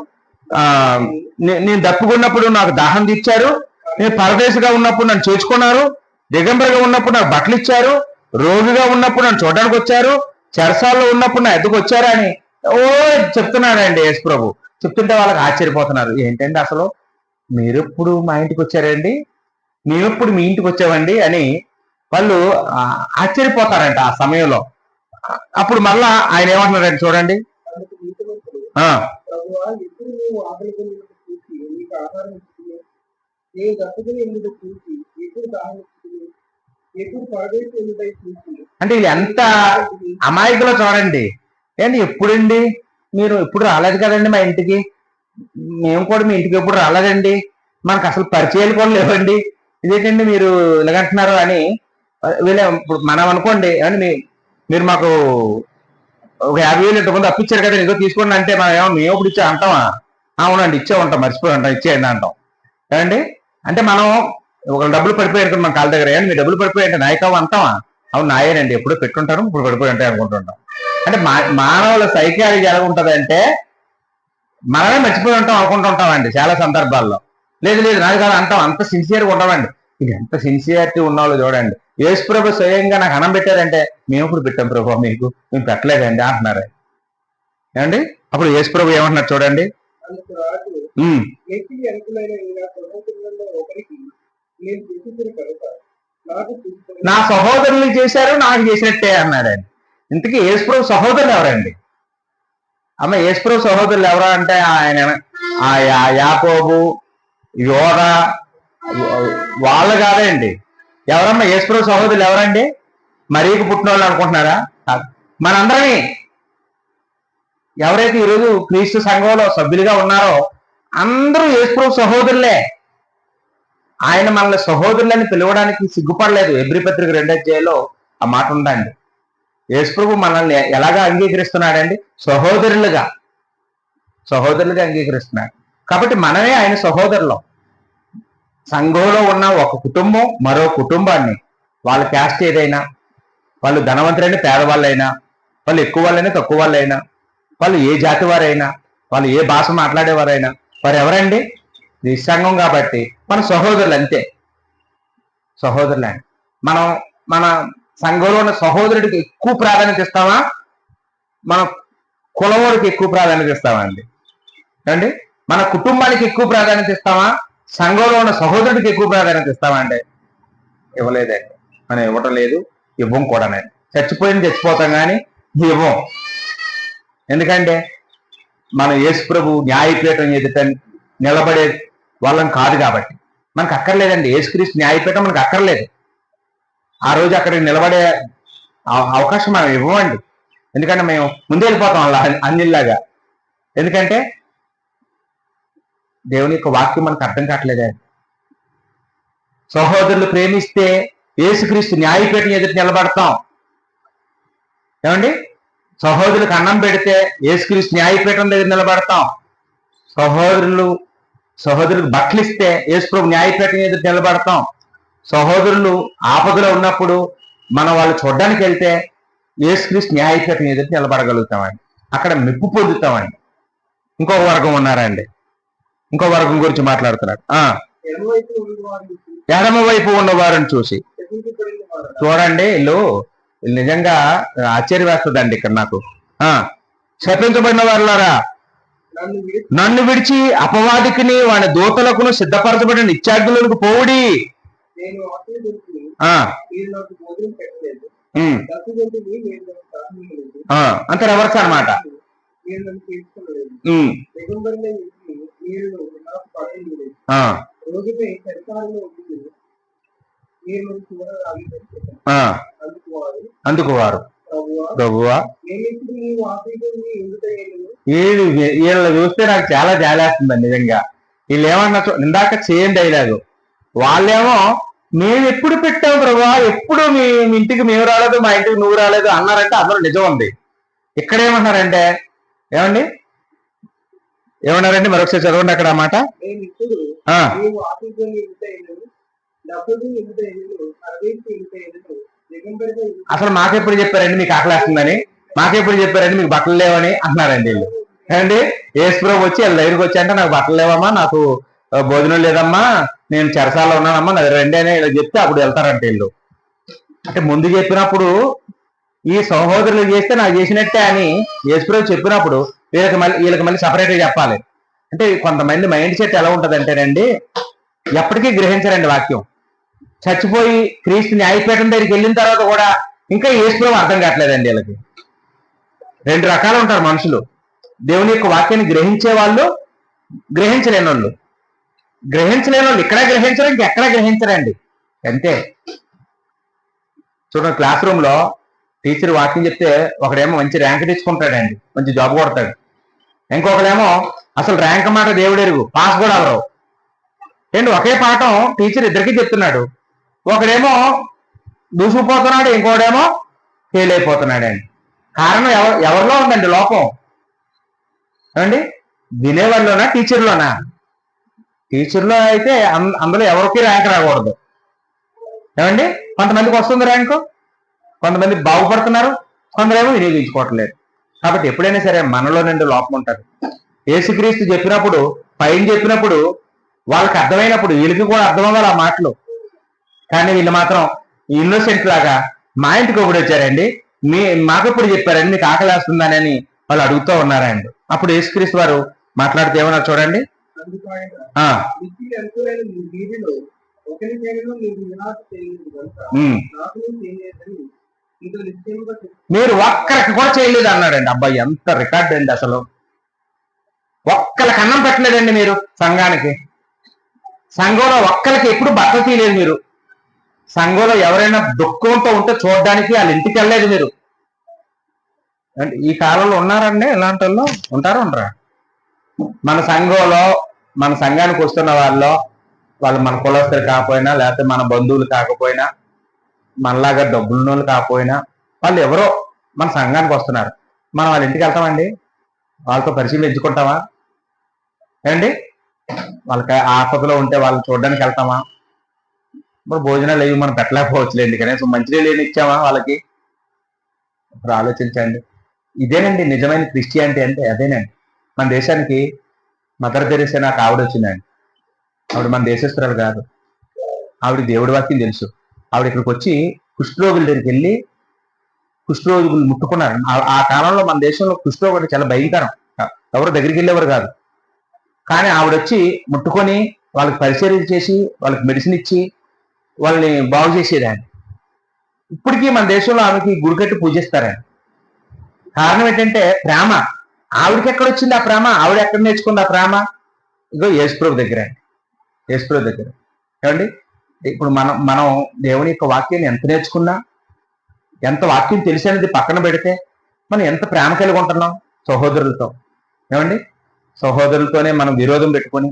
నేను దప్పుకున్నప్పుడు నాకు దాహం తీర్చారు, నేను పరదేశిగా ఉన్నప్పుడు నన్ను చేర్చుకున్నారు, దిగంబరిగా ఉన్నప్పుడు నాకు బట్టలు ఇచ్చారు, రోగిగా ఉన్నప్పుడు నన్ను చూడడానికి వచ్చారు, చెరసాల్లో ఉన్నప్పుడు నా ఎద్దుకు వచ్చారు అని చెప్తున్నాడండి యేసు ప్రభు. చెప్తుంటే వాళ్ళకి ఆశ్చర్యపోతున్నారు. ఏంటండి అసలు మీరు ఎప్పుడు మా ఇంటికి వచ్చారండి, మేమెప్పుడు మీ ఇంటికి వచ్చామండి అని వాళ్ళు ఆశ్చర్యపోతారంట ఆ సమయంలో. అప్పుడు మళ్ళా ఆయన ఏమంటున్నారండి చూడండి. అంటే ఇది ఎంత అమాయకులో చూడండి. ఏంటి ఎప్పుడండి, మీరు ఎప్పుడు రాలేదు కదండి మా ఇంటికి, మేము కూడా మీ ఇంటికి ఎప్పుడు రాలేదండి, మనకు అసలు పరిచయాలు కూడా లేవండి, ఇదేంటండి మీరు ఇలాగంటున్నారు అని వీళ్ళే. ఇప్పుడు మనం అనుకోండి ఏమండి మీరు మాకు ఒక 50,000 ఇంతకుముందు అప్పించారు కదా ఏదో తీసుకోండి అంటే మనం మేము ఎప్పుడు ఇచ్చా అంటామా? అవునండి ఇచ్చే ఉంటాం, మర్చిపోయి ఉంటాం, ఇచ్చేయండి అంటాం ఏమండి. అంటే మనం ఒక డబ్బులు పడిపోయి మన కాళ్ళ దగ్గర ఏమండి మీ డబ్బులు పడిపోయాయంటే నాయకం అంటామా? అవును నాయేనండి ఎప్పుడో పెట్టుంటారు ఇప్పుడు పడిపోయి ఉంటాయి అనుకుంటుంటాం. అంటే మానవుల సైకాలజీ ఎలా ఉంటుంది అంటే మనమే మర్చిపోయి ఉంటాం అనుకుంటుంటామండి చాలా సందర్భాల్లో. లేదు లేదు నాది కాదు అంటాం, అంత సిన్సియర్గా ఉంటామండి. ఇది ఎంత సిన్సియారిటీ ఉన్నవాళ్ళు చూడండి. యేసు ప్రభు స్వయంగా నాకు అన్నం పెట్టారంటే మేము ఇప్పుడు పెట్టాం ప్రభు, మీకు మేము పెట్టలేదండి అంటున్నారు ఏమండి. అప్పుడు యేసు ప్రభు ఏమంటున్నారు చూడండి. నా సహోదరులు చేశారు నాకు చేసినట్టే అన్నాడండి. ఇంతకీ యేసు ప్రభు సహోదరులు ఎవరండి? అమ్మ యేసు ప్రభు సహోదరులు ఎవరా అంటే ఆయన యాకోబు, యోధ వాళ్ళు కాదండి. ఎవరమ్మా యేసు ప్రభు సహోదరులు ఎవరండి? మరీకు పుట్టిన వాళ్ళు అనుకుంటున్నారా? మనందరినీ ఎవరైతే ఈరోజు క్రీస్తు సంఘంలో సభ్యులుగా ఉన్నారో అందరూ యేసు ప్రభు సహోదరులే. ఆయన మనల్ని సహోదరులని పిలవడానికి సిగ్గుపడలేదు. హెబ్రీ పత్రిక 2వ అధ్యాయంలో ఆ మాట ఉందండి. యేసు ప్రభు మనల్ని ఎలాగా అంగీకరిస్తున్నాడండి? సహోదరులుగా అంగీకరిస్తున్నాడు. కాబట్టి మనమే ఆయన సహోదరులం. సంఘంలో ఉన్న ఒక కుటుంబం మరో కుటుంబాన్ని, వాళ్ళ క్యాస్ట్ ఏదైనా, వాళ్ళు ధనవంతులైన పేదవాళ్ళైనా, వాళ్ళు ఎక్కువ వాళ్ళైనా తక్కువ వాళ్ళైనా, వాళ్ళు ఏ జాతి వారైనా, వాళ్ళు ఏ భాష మాట్లాడేవారైనా, వారు ఎవరండి? ఈ సంఘం కాబట్టి మన సహోదరులు అంతే. సహోదరులే. మనం మన సంఘంలో ఉన్న సహోదరుడికి ఎక్కువ ప్రాధాన్యత ఇస్తామా, మన కులవాడికి ఎక్కువ ప్రాధాన్యత ఇస్తామా అండి? అండి, మన కుటుంబానికి ఎక్కువ ప్రాధాన్యత ఇస్తామా, సంఘంలో ఉన్న సహోదరుడికి ఎక్కువ ప్రాధాన్యత ఇస్తామా అంటే ఇవ్వలేదండి. మనం ఇవ్వటం లేదు, ఇవ్వం కూడానండి. చచ్చిపోతాం కానీ ఇవ్వం. ఎందుకంటే మనం యేసు ప్రభు న్యాయపీఠం ఎదుట నిలబడే వాళ్ళం కాదు కాబట్టి మనకు అక్కర్లేదండి. యేసుక్రీస్తు న్యాయపీఠం మనకు అక్కర్లేదు. ఆ రోజు అక్కడికి నిలబడే అవకాశం మనం ఇవ్వమండి. ఎందుకంటే మేము ముందే వెళ్ళిపోతాం అలా అన్నిలాగా. ఎందుకంటే దేవుని యొక్క వాక్యం మనకు అర్థం కావట్లేదే. సహోదరులు ప్రేమిస్తే యేసుక్రీస్తు న్యాయపీఠం ఎదుట నిలబడతాం. ఏమండి, సహోదరులకు అన్నం పెడితే యేసుక్రీస్తు న్యాయపీఠం దగ్గర నిలబడతాం. సహోదరులకు బట్టలు ఇస్తే యేసు ప్రభు న్యాయపీఠం ఎదుట నిలబడతాం. సహోదరులు ఆపదలో ఉన్నప్పుడు మనం వాళ్ళు చూడడానికి వెళ్తే యేసుక్రీస్తు న్యాయపీఠం ఎదుట నిలబడగలుగుతామండి. అక్కడ మెప్పు పొందుతామండి. ఇంకొక వర్గం ఉన్నారండి, ఇంకో వర్గం గురించి మాట్లాడుతున్నాడు. ఎడమ వైపు ఉన్నవారిని చూసి చూడండి. వీళ్ళు నిజంగా ఆశ్చర్య వేస్తుందండి ఇక్కడ నాకు. శపించబడిన వారులారా, నన్ను విడిచి అపవాదికిని వాడి దూతలకును సిద్ధపరచబడిన నిత్యాగ్నులకు పోవుడి. అంత రివర్స్ అన్నమాట. అందుకు వారు ప్రభువా, వీళ్ళని చూస్తే నాకు చాలా జాలేస్తుందండి నిజంగా. వీళ్ళు ఏమన్నా ఇందాక చేయండి డైలాగు, వాళ్ళేమో మేము ఎప్పుడు పెట్టాము ప్రభువా, ఎప్పుడు మీ ఇంటికి మేము రాలేదు, మా ఇంటికి నువ్వు రాలేదు అన్నారంటే అందరూ నిజం ఉంది. ఇక్కడ ఏమన్నారంటే ఏమన్నారండి? మరొకసారి చదవండి అక్కడ ఆ మాట. అసలు మాకెప్పుడు చెప్పారండి మీకు ఆకలేస్తుందని, మాకెప్పుడు చెప్పారండి మీకు బట్టలు లేవని అంటున్నారండి వీళ్ళు. ఏమండి, యేసు ప్రభు వచ్చి వీళ్ళ దగ్గరికి వచ్చి అంటే నాకు బట్టలు లేవమ్మా, నాకు భోజనం లేదమ్మా, నేను చెరసాల్లో ఉన్నానమ్మా, నాకు రండి అని ఇలా చెప్తే అప్పుడు వెళ్తారంటే వీళ్ళు. అంటే ముందు చెప్పినప్పుడు ఈ సహోదరులు చేస్తే నాకు చేసినట్టే అని యేసు ప్రభు చెప్పినప్పుడు వీళ్ళకి మళ్ళీ సపరేట్గా చెప్పాలి. అంటే కొంతమంది మైండ్ సెట్ ఎలా ఉంటుంది అంటేనండి, ఎప్పటికీ గ్రహించరండి వాక్యం. చచ్చిపోయి క్రీస్తు న్యాయపీఠం దగ్గరికి వెళ్ళిన తర్వాత కూడా ఇంకా యేసు ప్రభు అర్థం కావట్లేదండి వీళ్ళకి. రెండు రకాలు ఉంటారు మనుషులు. దేవుని యొక్క వాక్యాన్ని గ్రహించే వాళ్ళు, గ్రహించలేని వాళ్ళు. ఇక్కడ గ్రహించరు, ఇంకెక్కడా గ్రహించరండి. అంతే. చూడండి, క్లాస్ రూమ్ లో టీచర్ వాక్యం చెప్తే ఒకడేమో మంచి ర్యాంక్ తెచ్చుకుంటాడండి, మంచి జాబ్ కొడతాడు. ఇంకొకడేమో అసలు ర్యాంక్ మాట దేవుడెరుగు, పాస్ కూడా అవరు. ఒకే పాఠం టీచర్ ఇద్దరికి చెప్తున్నాడు. ఒకడేమో దూసుకుపోతున్నాడు, ఇంకోడేమో ఫెయిల్ అయిపోతున్నాడండి. కారణం ఎవరిలో ఉందండి లోపం? ఏమండి, వినేవాళ్ళలోనా టీచర్లోనా? టీచర్లో అయితే అందులో ఎవరికి ర్యాంక్ రాకూడదు. ఏమండి, కొంతమందికి వస్తుంది ర్యాంకు, కొంతమంది బాగుపడుతున్నారు, కొందరేమో వినియోగించుకోవట్లేదు. కాబట్టి ఎప్పుడైనా సరే మనలో నుండి లోపం ఉంటుంది. యేసుక్రీస్తు చెప్పినప్పుడు, పైన చెప్పినప్పుడు వాళ్ళకి అర్థమైనప్పుడు వీళ్ళకి కూడా అర్థం అవ్వాలి ఆ మాటలు. కానీ వీళ్ళు మాత్రం ఇన్నోసెంట్ లాగా మా ఇంటికి ఒకటి వచ్చారండి, మాకెప్పుడు చెప్పారండి మీకు ఆకలేస్తుందని అని వాళ్ళు అడుగుతూ ఉన్నారండి. అప్పుడు యేసుక్రీస్తు వారు మాట్లాడితే ఏమన్నారు చూడండి. మీరు ఒక్కరికి కూడా చేయలేదు అన్నాడండి. అబ్బాయి ఎంత రికార్డ్ అండి అసలు. ఒక్కరికి అన్నం పెట్టలేదండి మీరు సంఘానికి. సంఘంలో ఒక్కరికి ఎప్పుడు బట్టలు తీయలేదు మీరు. సంఘంలో ఎవరైనా దుఃఖంతో ఉంటే చూడడానికి వాళ్ళ ఇంటికి వెళ్ళలేదు మీరు. అంటే ఈ కాలంలో ఉన్నారండి ఇలాంటి వాళ్ళు? ఉండరా? మన సంఘంలో, మన సంఘానికి వస్తున్న వాళ్ళు మన కులస్తులు కాకపోయినా, లేకపోతే మన బంధువులు కాకపోయినా, మనలాగా డబ్బులున్నోళ్ళు కాకపోయినా, వాళ్ళు ఎవరో మన సంఘానికి వస్తున్నారు. మనం వాళ్ళ ఇంటికి వెళ్తామండి? వాళ్ళతో పరిచయం ఎంచుకుంటామా? ఏమండి, వాళ్ళకి ఆపదలో ఉంటే వాళ్ళని చూడడానికి వెళ్తామా? ఇప్పుడు భోజనాలు అయ్యి మనం పెట్టలేకపోవచ్చులేండి, కనీసం మంచినీళ్ళు ఏమి ఇచ్చామా వాళ్ళకి? ఇప్పుడు ఆలోచించండి. ఇదేనండి నిజమైన క్రిస్టియానిటీ అంటే అదేనండి. మన దేశానికి మదర్ తెరేసా నాకు ఆవిడ వచ్చిందండి. ఆవిడ మన దేశస్తురాలు కాదు. ఆవిడ దేవుడి వాక్యం తెలుసు. ఆవిడ ఇక్కడికి వచ్చి కుష్ఠరోగుల దగ్గరికి వెళ్ళి కుష్ఠరోగులు ముట్టుకున్నారు. ఆ కాలంలో మన దేశంలో కుష్ఠరోగులు అంటే చాలా భయంకరం. ఎవరు దగ్గరికి వెళ్ళేవారు కాదు. కానీ ఆవిడ వచ్చి ముట్టుకొని వాళ్ళకి పరిచర్య చేసి వాళ్ళకి మెడిసిన్ ఇచ్చి వాళ్ళని బాగు చేసేదండి. ఇప్పటికీ మన దేశంలో ఆమెకి గుడి కట్టి పూజిస్తారండి. కారణం ఏంటంటే ప్రేమ. ఆవిడకి ఎక్కడ వచ్చింది ఆ ప్రేమ? ఆవిడ ఎక్కడ నేర్చుకుంది ఆ ప్రేమ? ఇగో యేసుప్రభు దగ్గర అండి. యేసుప్రభు దగ్గర ఏమండి. ఇప్పుడు మనం దేవుని యొక్క వాక్యాన్ని ఎంత నేర్చుకున్నా, ఎంత వాక్యం తెలిసినది పక్కన పెడితే మనం ఎంత ప్రేమ కలిగి ఉంటున్నాం సహోదరులతో. ఏమండి, సహోదరులతోనే మనం విరోధం పెట్టుకొని,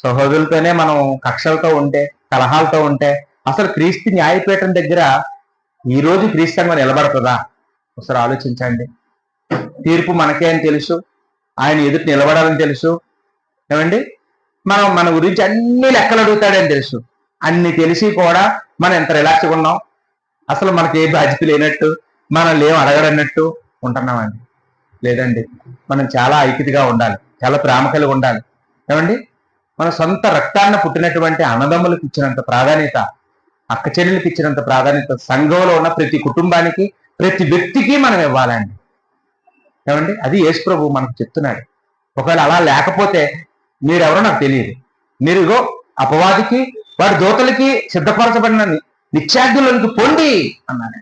సహోదరులతోనే మనం కక్షలతో ఉంటే, కలహాలతో ఉంటే అసలు క్రీస్తు న్యాయపీఠం దగ్గర ఈ రోజు క్రీస్తు నిలబడుతుందా? ఒకసారి ఆలోచించండి. తీర్పు మనకే అని తెలుసు, ఆయన ఎదుటి నిలబడాలని తెలుసు. ఏమండి, మన గురించి అన్ని లెక్కలు అడుగుతాడని తెలుసు. అన్ని తెలిసి కూడా మనం ఎంత రిలాక్స్గా ఉన్నాం, అసలు మనకి ఏ బాధ్యత లేనట్టు, మనల్ని ఏం అడగడన్నట్టు ఉంటున్నామండి. లేదండి, మనం చాలా ఐక్యతగా ఉండాలి, చాలా ప్రేమ కలిగి ఉండాలి. ఏమండి, మన సొంత రక్తాన్ని పుట్టినటువంటి అన్నదమ్ములకు ఇచ్చినంత ప్రాధాన్యత, అక్క చెల్లెలకు ఇచ్చినంత ప్రాధాన్యత సంఘంలో ఉన్న ప్రతి కుటుంబానికి, ప్రతి వ్యక్తికి మనం ఇవ్వాలండి. ఏమండి, అది యేసు ప్రభు మనకు చెప్తున్నాడు. ఒకవేళ అలా లేకపోతే మీరెవరో నాకు తెలియదు. మీరు ఇగో అపవాదికి వాడి దూతలకి సిద్ధపరచబడిన నిత్యాగ్నులకు పొండి అన్నాడు.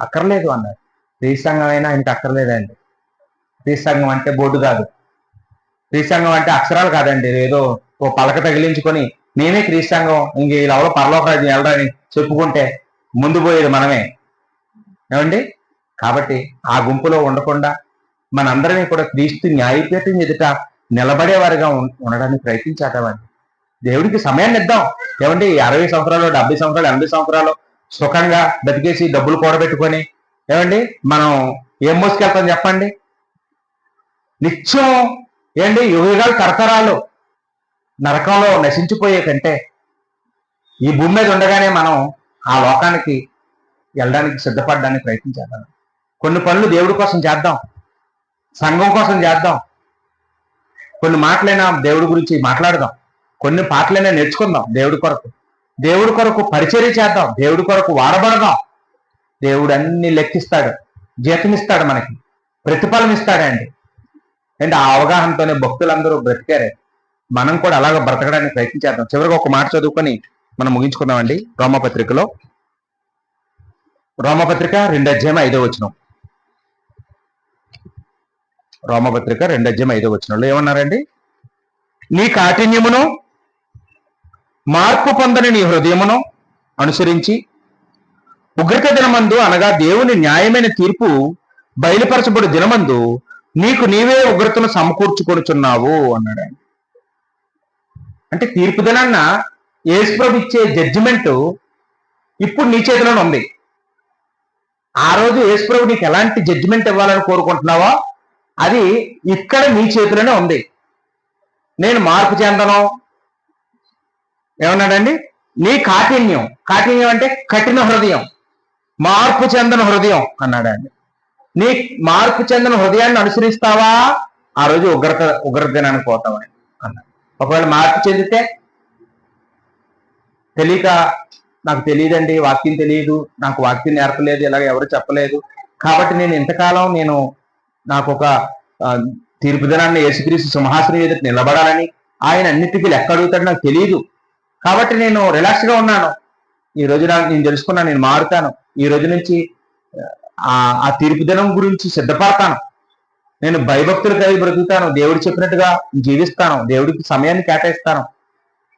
అక్కర్లేదు అన్నాడు. క్రీస్తు అయినా ఆయనకి అక్కర్లేదండి. క్రీస్తు అంటే బోర్డు కాదు. క్రీస్తు అంటే అక్షరాలు కాదండి. ఏదో ఓ పలక తగిలించుకొని నేనే క్రీస్తు ఇంక ఇలా పరలోకరాజ్యం వెళ్ళడానికి చెప్పుకుంటే ముందు పోయేది మనమే. ఏమండి, కాబట్టి ఆ గుంపులో ఉండకుండా మనందరినీ కూడా క్రీస్తు న్యాయపీఠం ఎదుట నిలబడేవారిగా ఉండడానికి ప్రయత్నించాటమండి. దేవుడికి సమయాన్ని ఇద్దాం. ఏమండి, 60 సంవత్సరాలు, 70 సంవత్సరాలు, 80 సంవత్సరాలు సుఖంగా బతికేసి డబ్బులు కూడబెట్టుకొని ఏమండి మనం ఏం మోసుకెళ్తాం చెప్పండి? నిత్యం ఏంటి యుగాలు తరతరాలు నరకంలో నశించిపోయే కంటే ఈ భూమి మీద ఉండగానే మనం ఆ లోకానికి వెళ్ళడానికి సిద్ధపడడానికి ప్రయత్నించాలి. కొన్ని పనులు దేవుడి కోసం చేద్దాం, సంఘం కోసం చేద్దాం. కొన్ని మాటలైనా దేవుడి గురించి మాట్లాడదాం, కొన్ని పాటలైనా నేర్చుకుందాం. దేవుడి కొరకు పరిచర్య చేద్దాం, దేవుడి కొరకు వాడబడదాం. దేవుడు అన్ని లెక్కిస్తాడు, జీతం ఇస్తాడు, మనకి ప్రతిఫలం ఇస్తాడండి. అంటే ఆ అవగాహనతోనే భక్తులందరూ బ్రతికారే. మనం కూడా అలాగ బ్రతకడానికి ప్రయత్నించేద్దాం. చివరిగా ఒక మాట చదువుకొని మనం ముగించుకుందామండి. రోమపత్రిక 2:5 రోమపత్రిక 2:5 ఏమన్నారండి? నీ కాఠిన్యమును మార్పు పొందని నీ హృదయమును అనుసరించి ఉగ్రత దినమందు, అనగా దేవుని న్యాయమైన తీర్పు బయలుపరచబడు దినమందు నీకు నీవే ఉగ్రతను సమకూర్చుకొనుచున్నావు అన్నాడు. అంటే తీర్పు దినాన్న యేసుప్రభు ఇచ్చే జడ్జిమెంట్ ఇప్పుడు నీ చేతిలోనే ఉంది. ఆ రోజు యేసుప్రభు నీకు ఎలాంటి జడ్జిమెంట్ ఇవ్వాలని కోరుకుంటున్నావో అది ఇక్కడ నీ చేతిలోనే ఉంది. నేను మార్పు చెందను. ఏమన్నాడండి? నీ కాఠిన్యం అంటే కఠిన హృదయం, మార్పు చెందన హృదయం అన్నాడండి. నీ మార్పు చెందిన హృదయాన్ని అనుసరిస్తావా, ఆ రోజు ఉగ్రత దినానికి పోతావని అన్నాడు. ఒకవేళ మార్పు చెందితే తెలియక, నాకు తెలియదండి, వాక్యం తెలియదు, నాకు వాక్యం నేర్పలేదు, ఇలాగ ఎవరు చెప్పలేదు, కాబట్టి నేను ఇంతకాలం నాకు ఒక తీర్పు దినాన్ని యేసుక్రీస్తు సింహాసనం ఎదుట నిలబడాలని, ఆయన అన్నిటికీ లెక్క అడుగుతాడు, నాకు తెలియదు, కాబట్టి నేను రిలాక్స్గా ఉన్నాను. ఈ రోజు నేను తెలుసుకున్నాను, నేను మారుతాను. ఈ రోజు నుంచి ఆ తీర్పు దినం గురించి సిద్ధపడతాను. నేను భయభక్తులు కలిగి బ్రతుకుతాను, దేవుడు చెప్పినట్టుగా జీవిస్తాను, దేవుడికి సమయాన్ని కేటాయిస్తాను,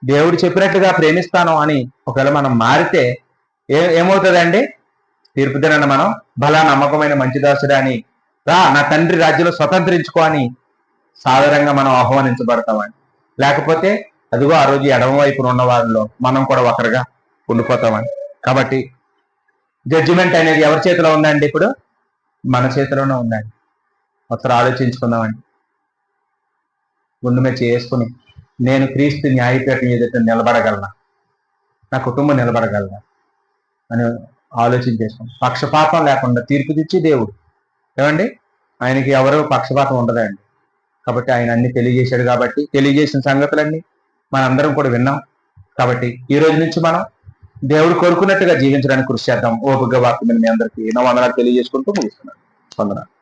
దేవుడు చెప్పినట్టుగా ప్రేమిస్తాను అని ఒకవేళ మనం మారితే ఏమవుతుందండి? తీర్పు దినాన్ని మనం బలా నమ్మకమైన మంచిదాసుడా అని, రా నా తండ్రి రాజ్యంలో స్వతంత్రించుకో అని సాధారణంగా మనం ఆహ్వానించబడతామని. లేకపోతే అదిగో ఆ రోజు ఎడమ వైపున ఉన్న వారిలో మనం కూడా ఒకరిగా ఉండిపోతామని. కాబట్టి జడ్జిమెంట్ అనేది ఎవరి చేతిలో ఉందండి? ఇప్పుడు మన చేతిలోనే ఉందండి. ఒకసారి ఆలోచించుకుందామండి. గుండె మీద చేసుకుని, నేను క్రీస్తు న్యాయపీఠం ఎదుట నిలబడగలనా, నా కుటుంబం నిలబడగలనా అని ఆలోచన చేసుకుని, పక్షపాతం లేకుండా తీర్పు తెచ్చి దేవుడు ఏమండి? ఆయనకి ఎవరు పక్షపాతం ఉండదండి. కాబట్టి ఆయన అన్ని తెలియజేశాడు. కాబట్టి తెలియజేసిన సంగతులన్నీ మనందరం కూడా విన్నాం. కాబట్టి ఈ రోజు నుంచి మనం దేవుడు కోరుకున్నట్టుగా జీవించడానికి కృషి చేద్దాం. ఓపికగా వాక్యం మీ అందరికీ నా వందనాలు తెలియజేసుకుంటూ ముగిస్తున్నాను. వందనాలు.